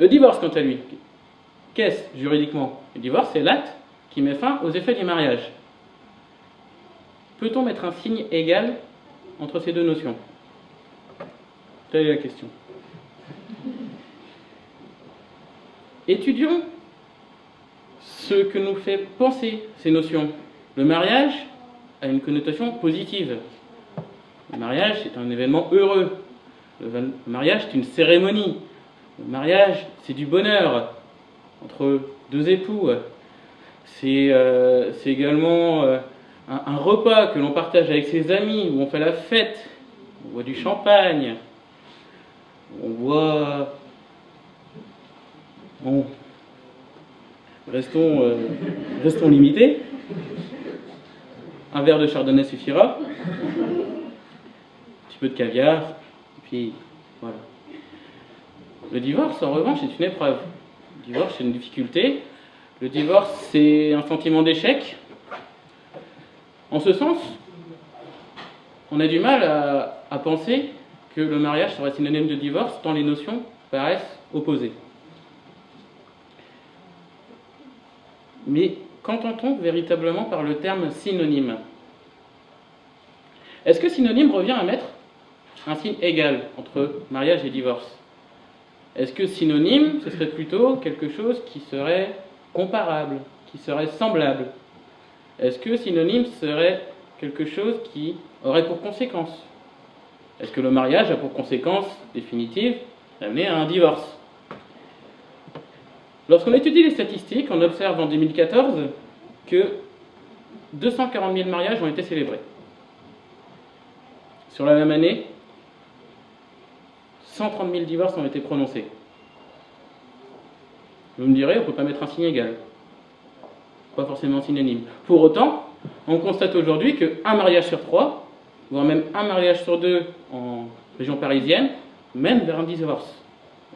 Le divorce, quant à lui, qu'est-ce juridiquement? Le divorce, c'est l'acte qui met fin aux effets du mariage. Peut-on mettre un signe égal entre ces deux notions? Telle est la question. Étudions ce que nous fait penser ces notions. Le mariage a une connotation positive. Le mariage, c'est un événement heureux. Le mariage, c'est une cérémonie. Le mariage, c'est du bonheur entre deux époux. C'est également un repas que l'on partage avec ses amis, où on fait la fête. On boit du champagne. On boit... Bon, restons limités. Un verre de chardonnay suffira. Un petit peu de caviar. Et puis, voilà. Le divorce, en revanche, c'est une épreuve. Le divorce, c'est une difficulté. Le divorce, c'est un sentiment d'échec. En ce sens, on a du mal à penser que le mariage serait synonyme de divorce, tant les notions paraissent opposées. Mais qu'entend-on véritablement par le terme synonyme? Est-ce que synonyme revient à mettre un signe égal entre mariage et divorce? Est-ce que synonyme, ce serait plutôt quelque chose qui serait comparable, qui serait semblable? Est-ce que synonyme serait quelque chose qui aurait pour conséquence? Est-ce que le mariage a pour conséquence définitive d'amener à un divorce? Lorsqu'on étudie les statistiques, on observe en 2014 que 240 000 mariages ont été célébrés. Sur la même année, 130 000 divorces ont été prononcés. Vous me direz, on ne peut pas mettre un signe égal. Pas forcément synonyme. Pour autant, on constate aujourd'hui qu'un mariage sur 3, voire même un mariage sur 2 en région parisienne, mène vers un divorce.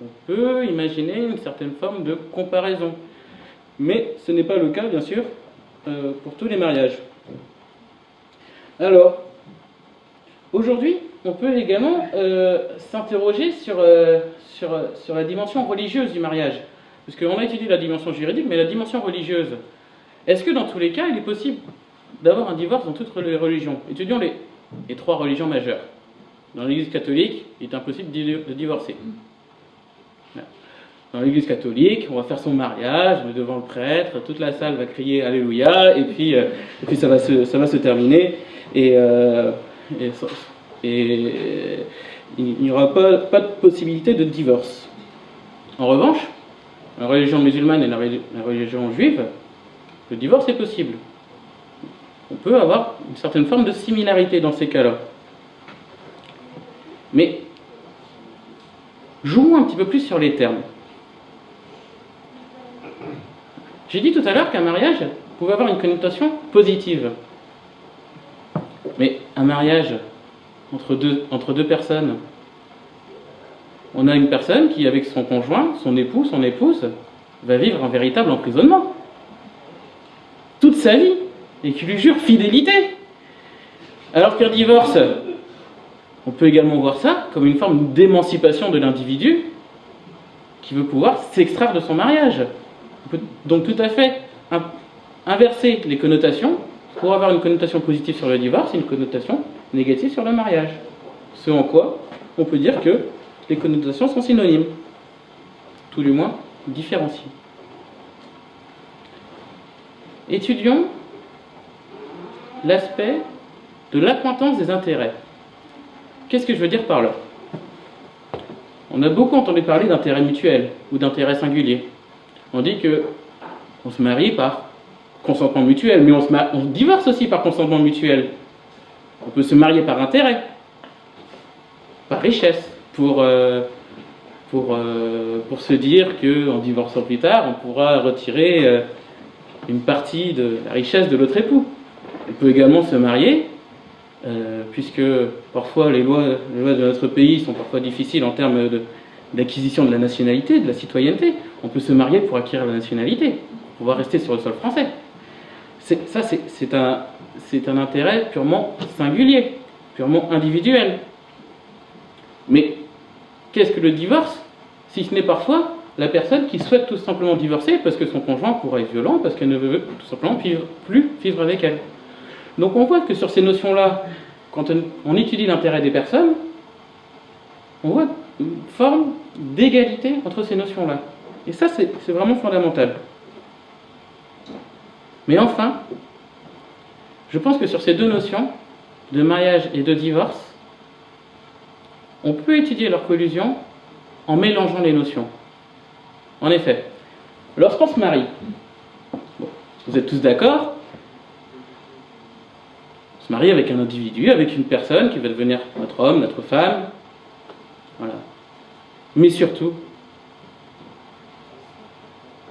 On peut imaginer une certaine forme de comparaison. Mais ce n'est pas le cas, bien sûr, pour tous les mariages. Alors, aujourd'hui, on peut également s'interroger sur la dimension religieuse du mariage. Parce qu'on a étudié la dimension juridique, mais la dimension religieuse. Est-ce que dans tous les cas, il est possible d'avoir un divorce dans toutes les religions? Étudions les 3 religions majeures. Dans l'Église catholique, il est impossible de divorcer. Dans l'Église catholique, on va faire son mariage, on est devant le prêtre, toute la salle va crier Alléluia, et puis ça va se terminer, et il n'y aura pas de possibilité de divorce. En revanche, la religion musulmane et la religion juive, le divorce est possible. On peut avoir une certaine forme de similarité dans ces cas-là. Mais jouons un petit peu plus sur les termes. J'ai dit tout à l'heure qu'un mariage pouvait avoir une connotation positive. Mais un mariage entre deux personnes, on a une personne qui, avec son conjoint, son époux, son épouse, va vivre un véritable emprisonnement. Toute sa vie, et qui lui jure fidélité. Alors qu'un divorce, on peut également voir ça comme une forme d'émancipation de l'individu qui veut pouvoir s'extraire de son mariage. On peut donc tout à fait inverser les connotations pour avoir une connotation positive sur le divorce et une connotation négative sur le mariage. Ce en quoi on peut dire que les connotations sont synonymes, tout du moins différenciées. Étudions l'aspect de l'accointance des intérêts. Qu'est-ce que je veux dire par là? On a beaucoup entendu parler d'intérêt mutuel ou d'intérêt singulier. On dit qu'on se marie par consentement mutuel, mais on se divorce aussi par consentement mutuel. On peut se marier par intérêt, par richesse, pour se dire qu'en divorçant plus tard, on pourra retirer une partie de la richesse de l'autre époux. On peut également se marier, puisque parfois les lois de notre pays sont parfois difficiles en termes d'acquisition de la nationalité, de la citoyenneté. On peut se marier pour acquérir la nationalité, on va rester sur le sol français. C'est un intérêt purement singulier, purement individuel. Mais qu'est-ce que le divorce, si ce n'est parfois la personne qui souhaite tout simplement divorcer parce que son conjoint pourrait être violent, parce qu'elle ne veut tout simplement plus vivre avec elle. Donc on voit que sur ces notions-là, quand on étudie l'intérêt des personnes, on voit une forme d'égalité entre ces notions-là. Et ça, c'est vraiment fondamental. Mais enfin, je pense que sur ces deux notions, de mariage et de divorce, on peut étudier leur collusion en mélangeant les notions. En effet, lorsqu'on se marie, bon, vous êtes tous d'accord, on se marie avec un individu, avec une personne qui va devenir notre homme, notre femme, voilà. Mais surtout,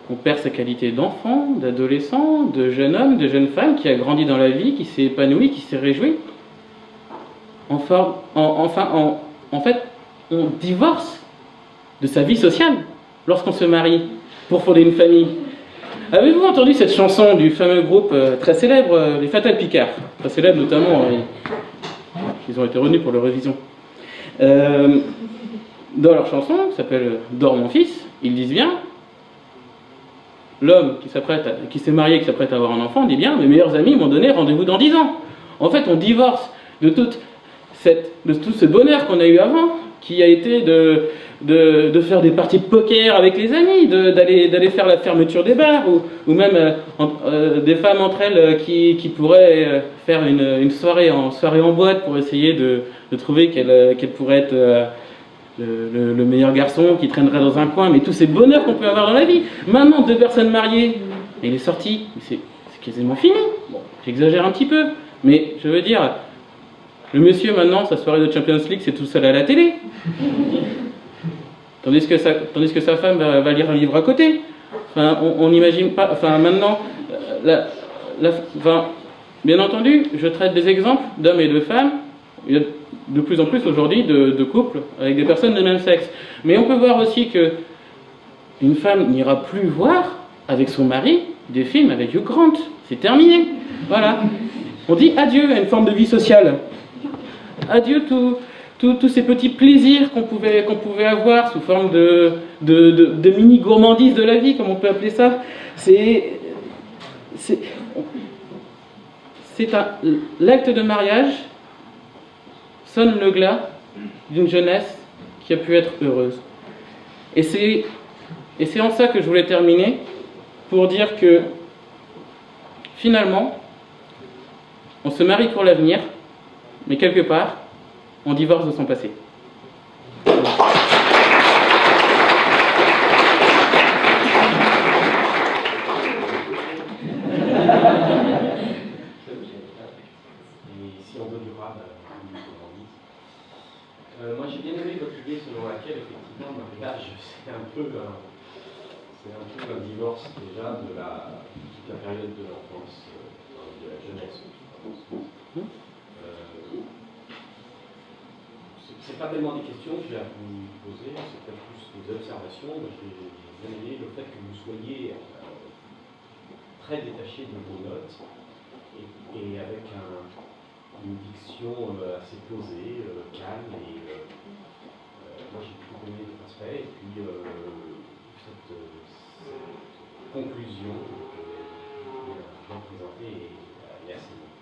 on perd sa qualité d'enfant, d'adolescent, de jeune homme, de jeune femme qui a grandi dans la vie, qui s'est épanoui, qui s'est réjoui. En fait, on divorce de sa vie sociale lorsqu'on se marie pour fonder une famille. Avez-vous entendu cette chanson du fameux groupe très célèbre, les Fatal Picard? Très célèbre notamment, ils ont été retenus pour l'Eurovision. Dans leur chanson, qui s'appelle « Dors mon fils », ils disent bien, l'homme qui s'est marié, qui s'apprête à avoir un enfant, dit bien, mes meilleurs amis m'ont donné rendez-vous dans 10 ans. En fait, on divorce de tout ce bonheur qu'on a eu avant, qui a été de faire des parties de poker avec les amis, d'aller faire la fermeture des bars, ou même des femmes entre elles qui pourraient faire une soirée en boîte pour essayer de trouver qu'elle pourrait être le meilleur garçon qui traînerait dans un coin, mais tous ces bonheurs qu'on peut avoir dans la vie. Maintenant, 2 personnes mariées, et il est sorti, c'est quasiment fini. Bon, j'exagère un petit peu, mais je veux dire, le monsieur maintenant, sa soirée de Champions League, c'est tout seul à la télé. Tandis que sa femme va lire un livre à côté. Enfin, on n'imagine pas. Enfin, maintenant, bien entendu, je traite des exemples d'hommes et de femmes. Il y a de plus en plus aujourd'hui de couples avec des personnes de même sexe. Mais on peut voir aussi que une femme n'ira plus voir avec son mari des films avec Hugh Grant. C'est terminé. Voilà. On dit adieu à une forme de vie sociale. Adieu tous ces petits plaisirs qu'on pouvait avoir sous forme de mini-gourmandise de la vie, comme on peut appeler ça. L'acte de mariage sonne le glas d'une jeunesse qui a pu être heureuse. Et c'est en ça que je voulais terminer, pour dire que finalement, on se marie pour l'avenir, mais quelque part, on divorce de son passé. Moi j'ai bien aimé votre idée selon laquelle effectivement le mariage c'est un peu un divorce déjà de toute la période de l'enfance, de la jeunesse. C'est pas tellement des questions que j'ai à vous poser, c'est peut-être plus des observations. Moi j'ai bien aimé le fait que vous soyez très détaché de vos notes et avec une diction assez posée, calme, et moi j'ai beaucoup aimé cet aspect, et puis cette conclusion que vous avez présentée est assez bonne.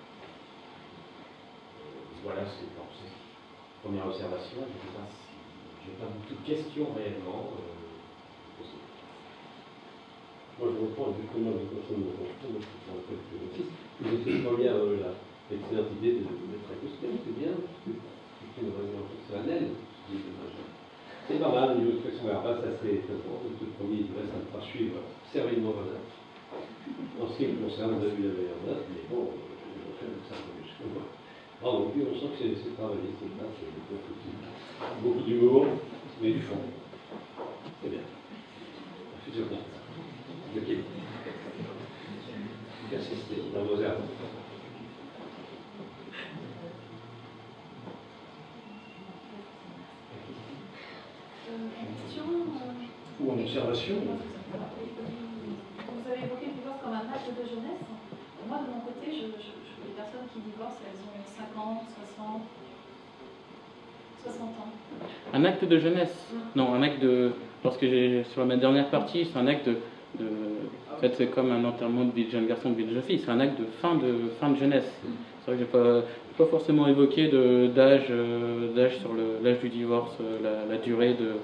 Voilà, c'est la première observation. Je ne sais pas si je n'ai pas beaucoup de questions réellement. Moi je reprends exactement les questions de mon enfant, dans quelques notices. Vous étiez première l'excellente idée de mettre un costume, c'est bien, c'est une réunion solennelle. C'est pas mal, au niveau de l'expression verbale, ça serait étonnant. Le premier, il reste à ne pas suivre sérieusement voilà. En ce qui me concerne, on a vu la meilleure date, mais bon, je vais faire ça comme je peux. Bravo, puis on sent que c'est travaillé, c'est là, c'est beaucoup d'humour, mais du fond. C'est bien. La future date. Ok. Persistez dans vos herbes. Ou en observation. Vous avez évoqué comme un acte de jeunesse. Moi, de mon côté, les personnes qui divorcent, elles ont 50, 60, 60 ans. Un acte de jeunesse? Non, un acte de... Lorsque j'ai sur ma dernière partie, c'est un acte de... En fait, c'est comme un enterrement de vie de jeune garçon, de vie de jeune fille. C'est un acte de fin de jeunesse. C'est vrai que j'ai pas forcément évoqué d'âge sur l'âge du divorce, la durée de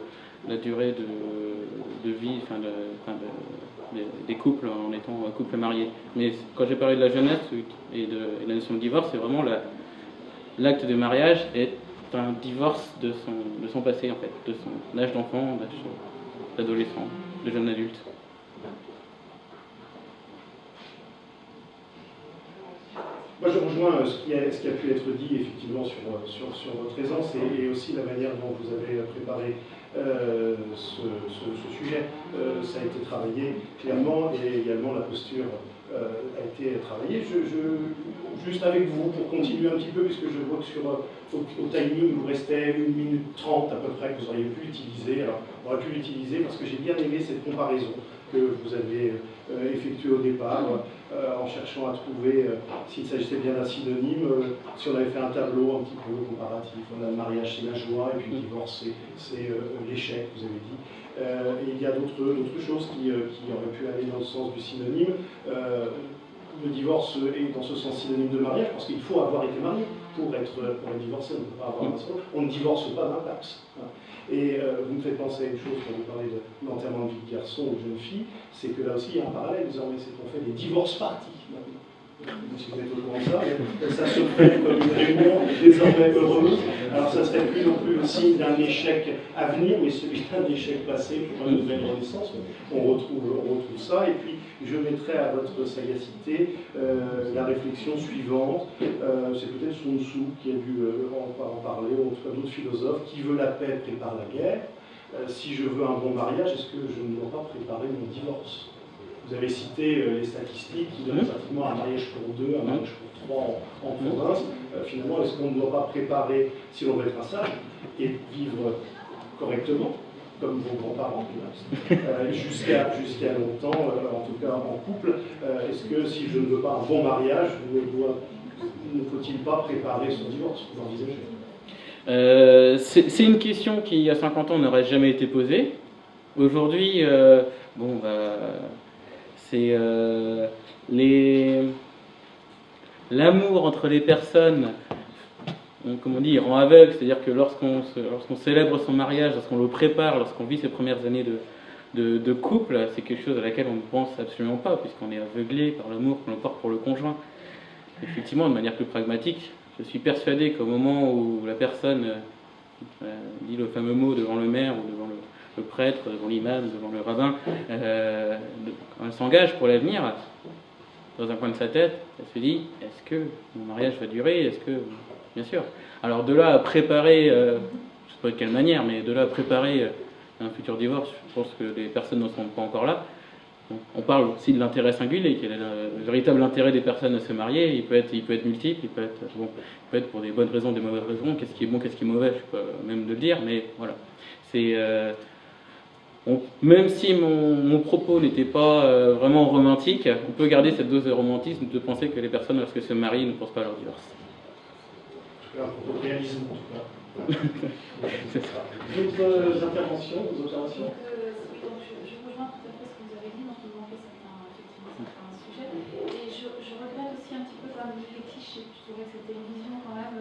vie, des couples en étant couple marié. Mais quand j'ai parlé de la jeunesse et de la notion de divorce, c'est vraiment l'acte de mariage est un divorce de son passé, en fait, de son âge d'enfant, d'âge d'adolescent, de jeune adulte. Moi, je rejoins ce qui a pu être dit effectivement sur votre aisance et aussi la manière dont vous avez préparé ce sujet. Ça a été travaillé clairement et également la posture a été travaillée. Juste avec vous, pour continuer un petit peu, puisque je vois que au timing, il vous restait 1 minute 30 à peu près que vous auriez pu utiliser. Alors, on aurait pu l'utiliser parce que j'ai bien aimé cette comparaison que vous avez effectuée au départ, en cherchant à trouver s'il s'agissait bien d'un synonyme. Si on avait fait un tableau un petit peu comparatif, on a le mariage, c'est la joie, et puis le divorce, c'est l'échec, vous avez dit. Et il y a d'autres choses qui auraient pu aller dans le sens du synonyme. Le divorce est dans ce sens synonyme de mariage, parce qu'il faut avoir été marié pour être divorcé. On ne peut pas avoir un seul. On ne divorce pas d'un Pax. Et vous me faites penser à une chose quand vous parlez d'enterrement de vie de garçon ou de jeune fille, c'est que là aussi il y a un parallèle désormais, c'est qu'on fait des divorces parties. Si vous êtes au courant de ça, ça se fait comme une réunion désormais heureuse. Alors ça ne serait plus non plus le signe d'un échec à venir, mais celui d'un échec passé pour une nouvelle renaissance. On retrouve ça. Et puis je mettrai à votre sagacité la réflexion suivante. C'est peut-être Sun Tzu qui a dû en parler, ou en tout cas d'autres philosophes. Qui veut la paix prépare la guerre. Si je veux un bon mariage, est-ce que je ne dois pas préparer mon divorce? Vous avez cité les statistiques qui donnent pratiquement un mariage pour 2, un mariage pour 3 en province. Finalement, est-ce qu'on ne doit pas préparer, si l'on veut être un sage, et vivre correctement, comme vos grands-parents, jusqu'à longtemps, en tout cas en couple, est-ce que si je ne veux pas un bon mariage, ne faut-il pas préparer son divorce, vous l'envisagez? C'est une question qui, il y a 50 ans, n'aurait jamais été posée. Aujourd'hui, c'est l'amour entre les personnes, comme on dit, rend aveugle, c'est-à-dire que lorsqu'on célèbre son mariage, lorsqu'on le prépare, lorsqu'on vit ses premières années de couple, c'est quelque chose à laquelle on ne pense absolument pas, puisqu'on est aveuglé par l'amour qu'on porte pour le conjoint. Effectivement, de manière plus pragmatique, je suis persuadé qu'au moment où la personne dit le fameux mot devant le maire ou devant le prêtre, devant l'imam, devant le rabbin, elle s'engage pour l'avenir, dans un coin de sa tête, elle se dit, est-ce que mon mariage va durer? Est-ce que... Bien sûr. Alors de là à préparer, je ne sais pas de quelle manière, mais de là à préparer un futur divorce, je pense que les personnes ne sont pas encore là. On parle aussi de l'intérêt singulier, quel est le véritable intérêt des personnes à se marier. Il peut être multiple, il peut être pour des bonnes raisons, des mauvaises raisons. Qu'est-ce qui est bon, qu'est-ce qui est mauvais, je ne sais pas même de le dire, mais voilà. C'est... même si mon propos n'était pas vraiment romantique, on peut garder cette dose de romantisme de penser que les personnes, lorsqu'elles se marient, ne pensent pas à leur divorce. Un propos de réalisme, en tout cas. D'autres interventions, Oui, donc je rejoins tout à fait ce que vous avez dit, donc vous manquez certains sujets. Et je regrette aussi un petit peu quand même les clichés. Je trouvais que c'était une vision quand même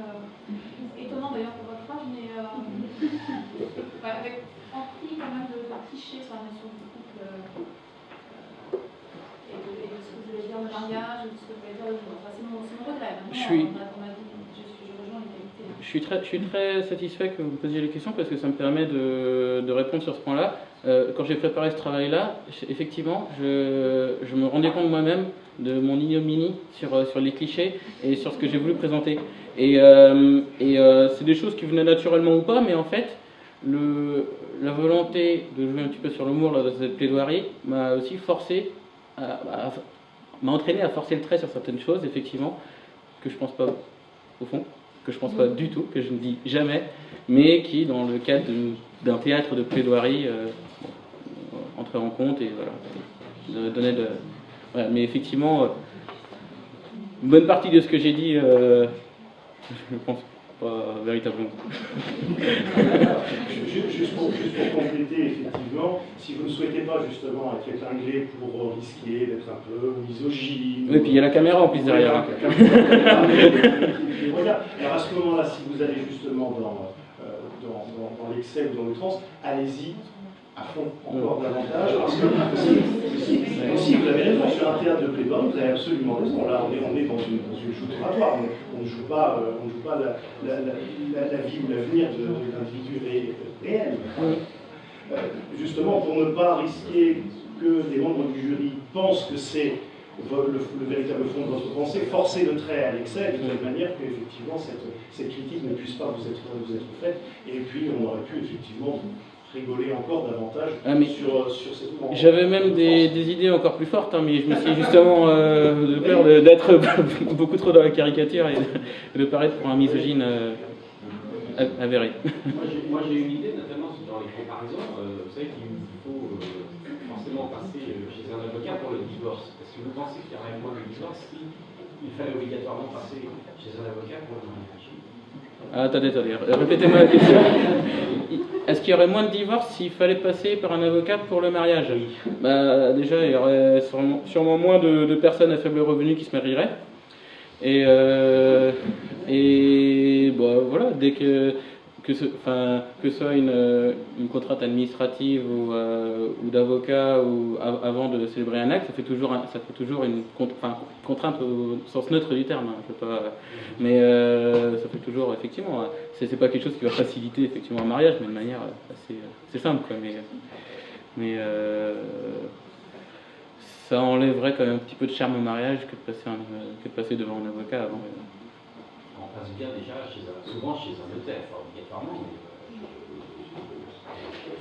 étonnante d'ailleurs pour votre âge, mais avec empris quand même de clichés sur la notion du couple et de ce que vous voulez dire le mariage, de ce que vous voulez dire le divorce. Enfin, c'est mon regret. Je suis très satisfait que vous me posiez les questions parce que ça me permet de répondre sur ce point-là. Quand j'ai préparé ce travail-là, effectivement, je me rendais compte moi-même de mon ignominie sur les clichés et sur ce que j'ai voulu présenter. Et c'est des choses qui venaient naturellement ou pas, mais en fait, la volonté de jouer un petit peu sur l'humour dans cette plaidoirie m'a aussi forcé, m'a entraîné à forcer le trait sur certaines choses, effectivement, que je pense pas au fond, que je pense pas du tout, que je ne dis jamais, mais qui, dans le cadre d'un théâtre de plaidoirie, entrait en compte et voilà, donnait Voilà, mais effectivement, une bonne partie de ce que j'ai dit, je pense pas véritablement. Juste pour compléter, effectivement, si vous ne souhaitez pas justement être épinglé pour risquer d'être un peu misogyne... Oui, puis il y a la caméra en plus derrière. Hein. Alors à ce moment-là, si vous allez justement dans l'excès ou dans l'outrance, allez-y à fond, encore davantage, parce que si vous avez raison, sur un théâtre de plaidoirie, vous avez absolument raison. Là, on est dans une joute oratoire, on ne joue pas la vie ou l'avenir de l'individu réel. Justement, pour ne pas risquer que des membres du jury pensent que c'est le véritable fond de votre pensée, forcer le trait à l'excès de telle manière qu'effectivement cette critique ne puisse pas vous être faite. Et puis, on aurait pu effectivement rigoler encore davantage sur cette moment. J'avais même des idées encore plus fortes, hein, mais je me suis justement de peur d'être beaucoup trop dans la caricature et de paraître pour un misogyne avéré. Moi j'ai une idée, notamment dans les comparaisons. Vous savez qu'il faut forcément passer chez un avocat pour le divorce. Est-ce que vous pensez qu'il y aurait moins de divorce s'il fallait obligatoirement passer chez un avocat pour le mariage? Attendez, répétez-moi la question. Est-ce qu'il y aurait moins de divorces s'il fallait passer par un avocat pour le mariage? Bah, déjà, il y aurait sûrement moins de personnes à faible revenu qui se marieraient. Et bah, voilà, dès que ce soit une contrainte administrative ou d'avocat ou avant de célébrer un acte, ça fait toujours une contrainte au sens neutre du terme. Hein, mais ça fait toujours, effectivement, c'est pas quelque chose qui va faciliter effectivement un mariage, mais de manière assez simple, quoi. Mais ça enlèverait quand même un petit peu de charme au mariage que de passer devant un avocat avant. On passe bien déjà souvent chez un notaire, obligatoirement.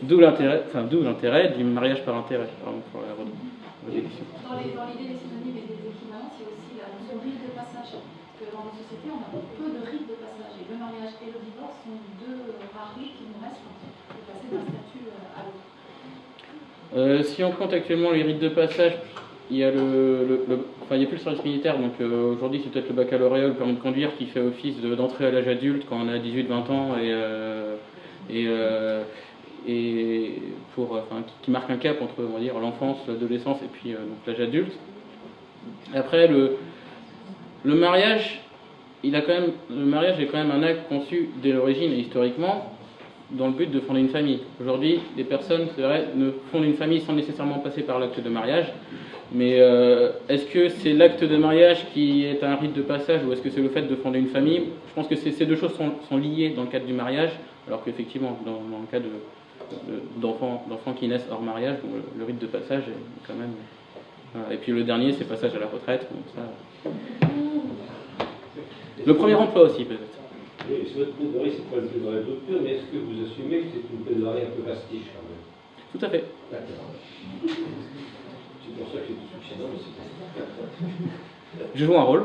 D'où l'intérêt du mariage par intérêt, pardon, pour la redédition. Dans l'idée des synonymes et des équivalents, il y a aussi la notion de rite de passage. Parce que dans nos sociétés, on a peu de rites de passage. Et le mariage et le divorce sont deux rares rites qui nous restent de passer d'un statut à l'autre. Si on compte actuellement les rites de passage, il y a il n'y a plus le service militaire, donc aujourd'hui c'est peut-être le baccalauréat, le permis de conduire qui fait office d'entrée à l'âge adulte quand on a 18-20 ans et qui marque un cap entre, on va dire, l'enfance, l'adolescence et puis donc l'âge adulte. Après le mariage, est quand même un acte conçu dès l'origine et historiquement dans le but de fonder une famille. Aujourd'hui, les personnes, c'est vrai, ne fondent une famille sans nécessairement passer par l'acte de mariage. Mais est-ce que c'est l'acte de mariage qui est un rite de passage ou est-ce que c'est le fait de fonder une famille? Je pense que ces deux choses sont liées dans le cadre du mariage, alors qu'effectivement, dans le cas d'enfants qui naissent hors mariage, bon, le rite de passage est quand même... Voilà. Et puis le dernier, c'est passage à la retraite. Donc ça... Le premier emploi aussi, peut-être. Oui, c'est votre plaidoirie, c'est pas une plaidoirie de rupture, mais est-ce que vous assumez que c'est une plaidoirie un peu pastiche quand même? Tout à fait. D'accord. C'est pour ça que c'est tout succédant, mais c'est... Je joue un rôle.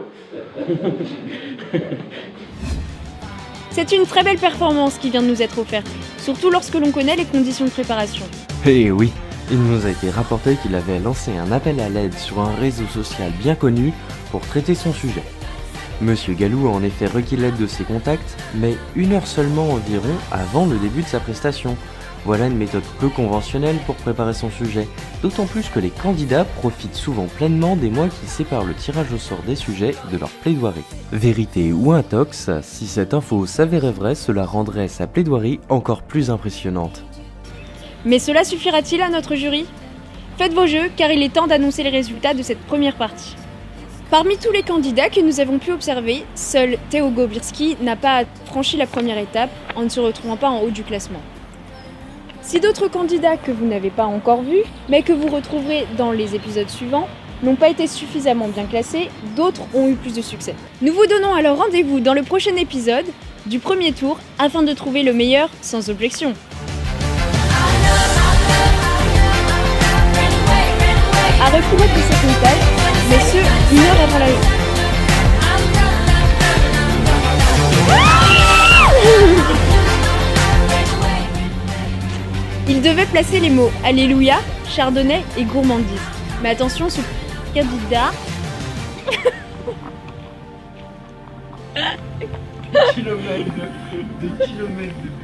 C'est une très belle performance qui vient de nous être offerte, surtout lorsque l'on connaît les conditions de préparation. Eh oui, il nous a été rapporté qu'il avait lancé un appel à l'aide sur un réseau social bien connu pour traiter son sujet. Monsieur Galou a en effet requis l'aide de ses contacts, mais 1 heure seulement environ avant le début de sa prestation. Voilà une méthode peu conventionnelle pour préparer son sujet, d'autant plus que les candidats profitent souvent pleinement des mois qui séparent le tirage au sort des sujets de leur plaidoirie. Vérité ou intox, si cette info s'avérait vraie, cela rendrait sa plaidoirie encore plus impressionnante. Mais cela suffira-t-il à notre jury? Faites vos jeux, car il est temps d'annoncer les résultats de cette première partie. Parmi tous les candidats que nous avons pu observer, seul Théo Gobirski n'a pas franchi la première étape en ne se retrouvant pas en haut du classement. Si d'autres candidats que vous n'avez pas encore vus, mais que vous retrouverez dans les épisodes suivants, n'ont pas été suffisamment bien classés, d'autres ont eu plus de succès. Nous vous donnons alors rendez-vous dans le prochain épisode du premier tour afin de trouver le meilleur sans objection. À reconnaître ces comptages, mais ce, 1 heure avant la Il devait placer les mots Alléluia, Chardonnay et gourmandise. Mais attention, ce candidats. Des kilomètres de bêtises.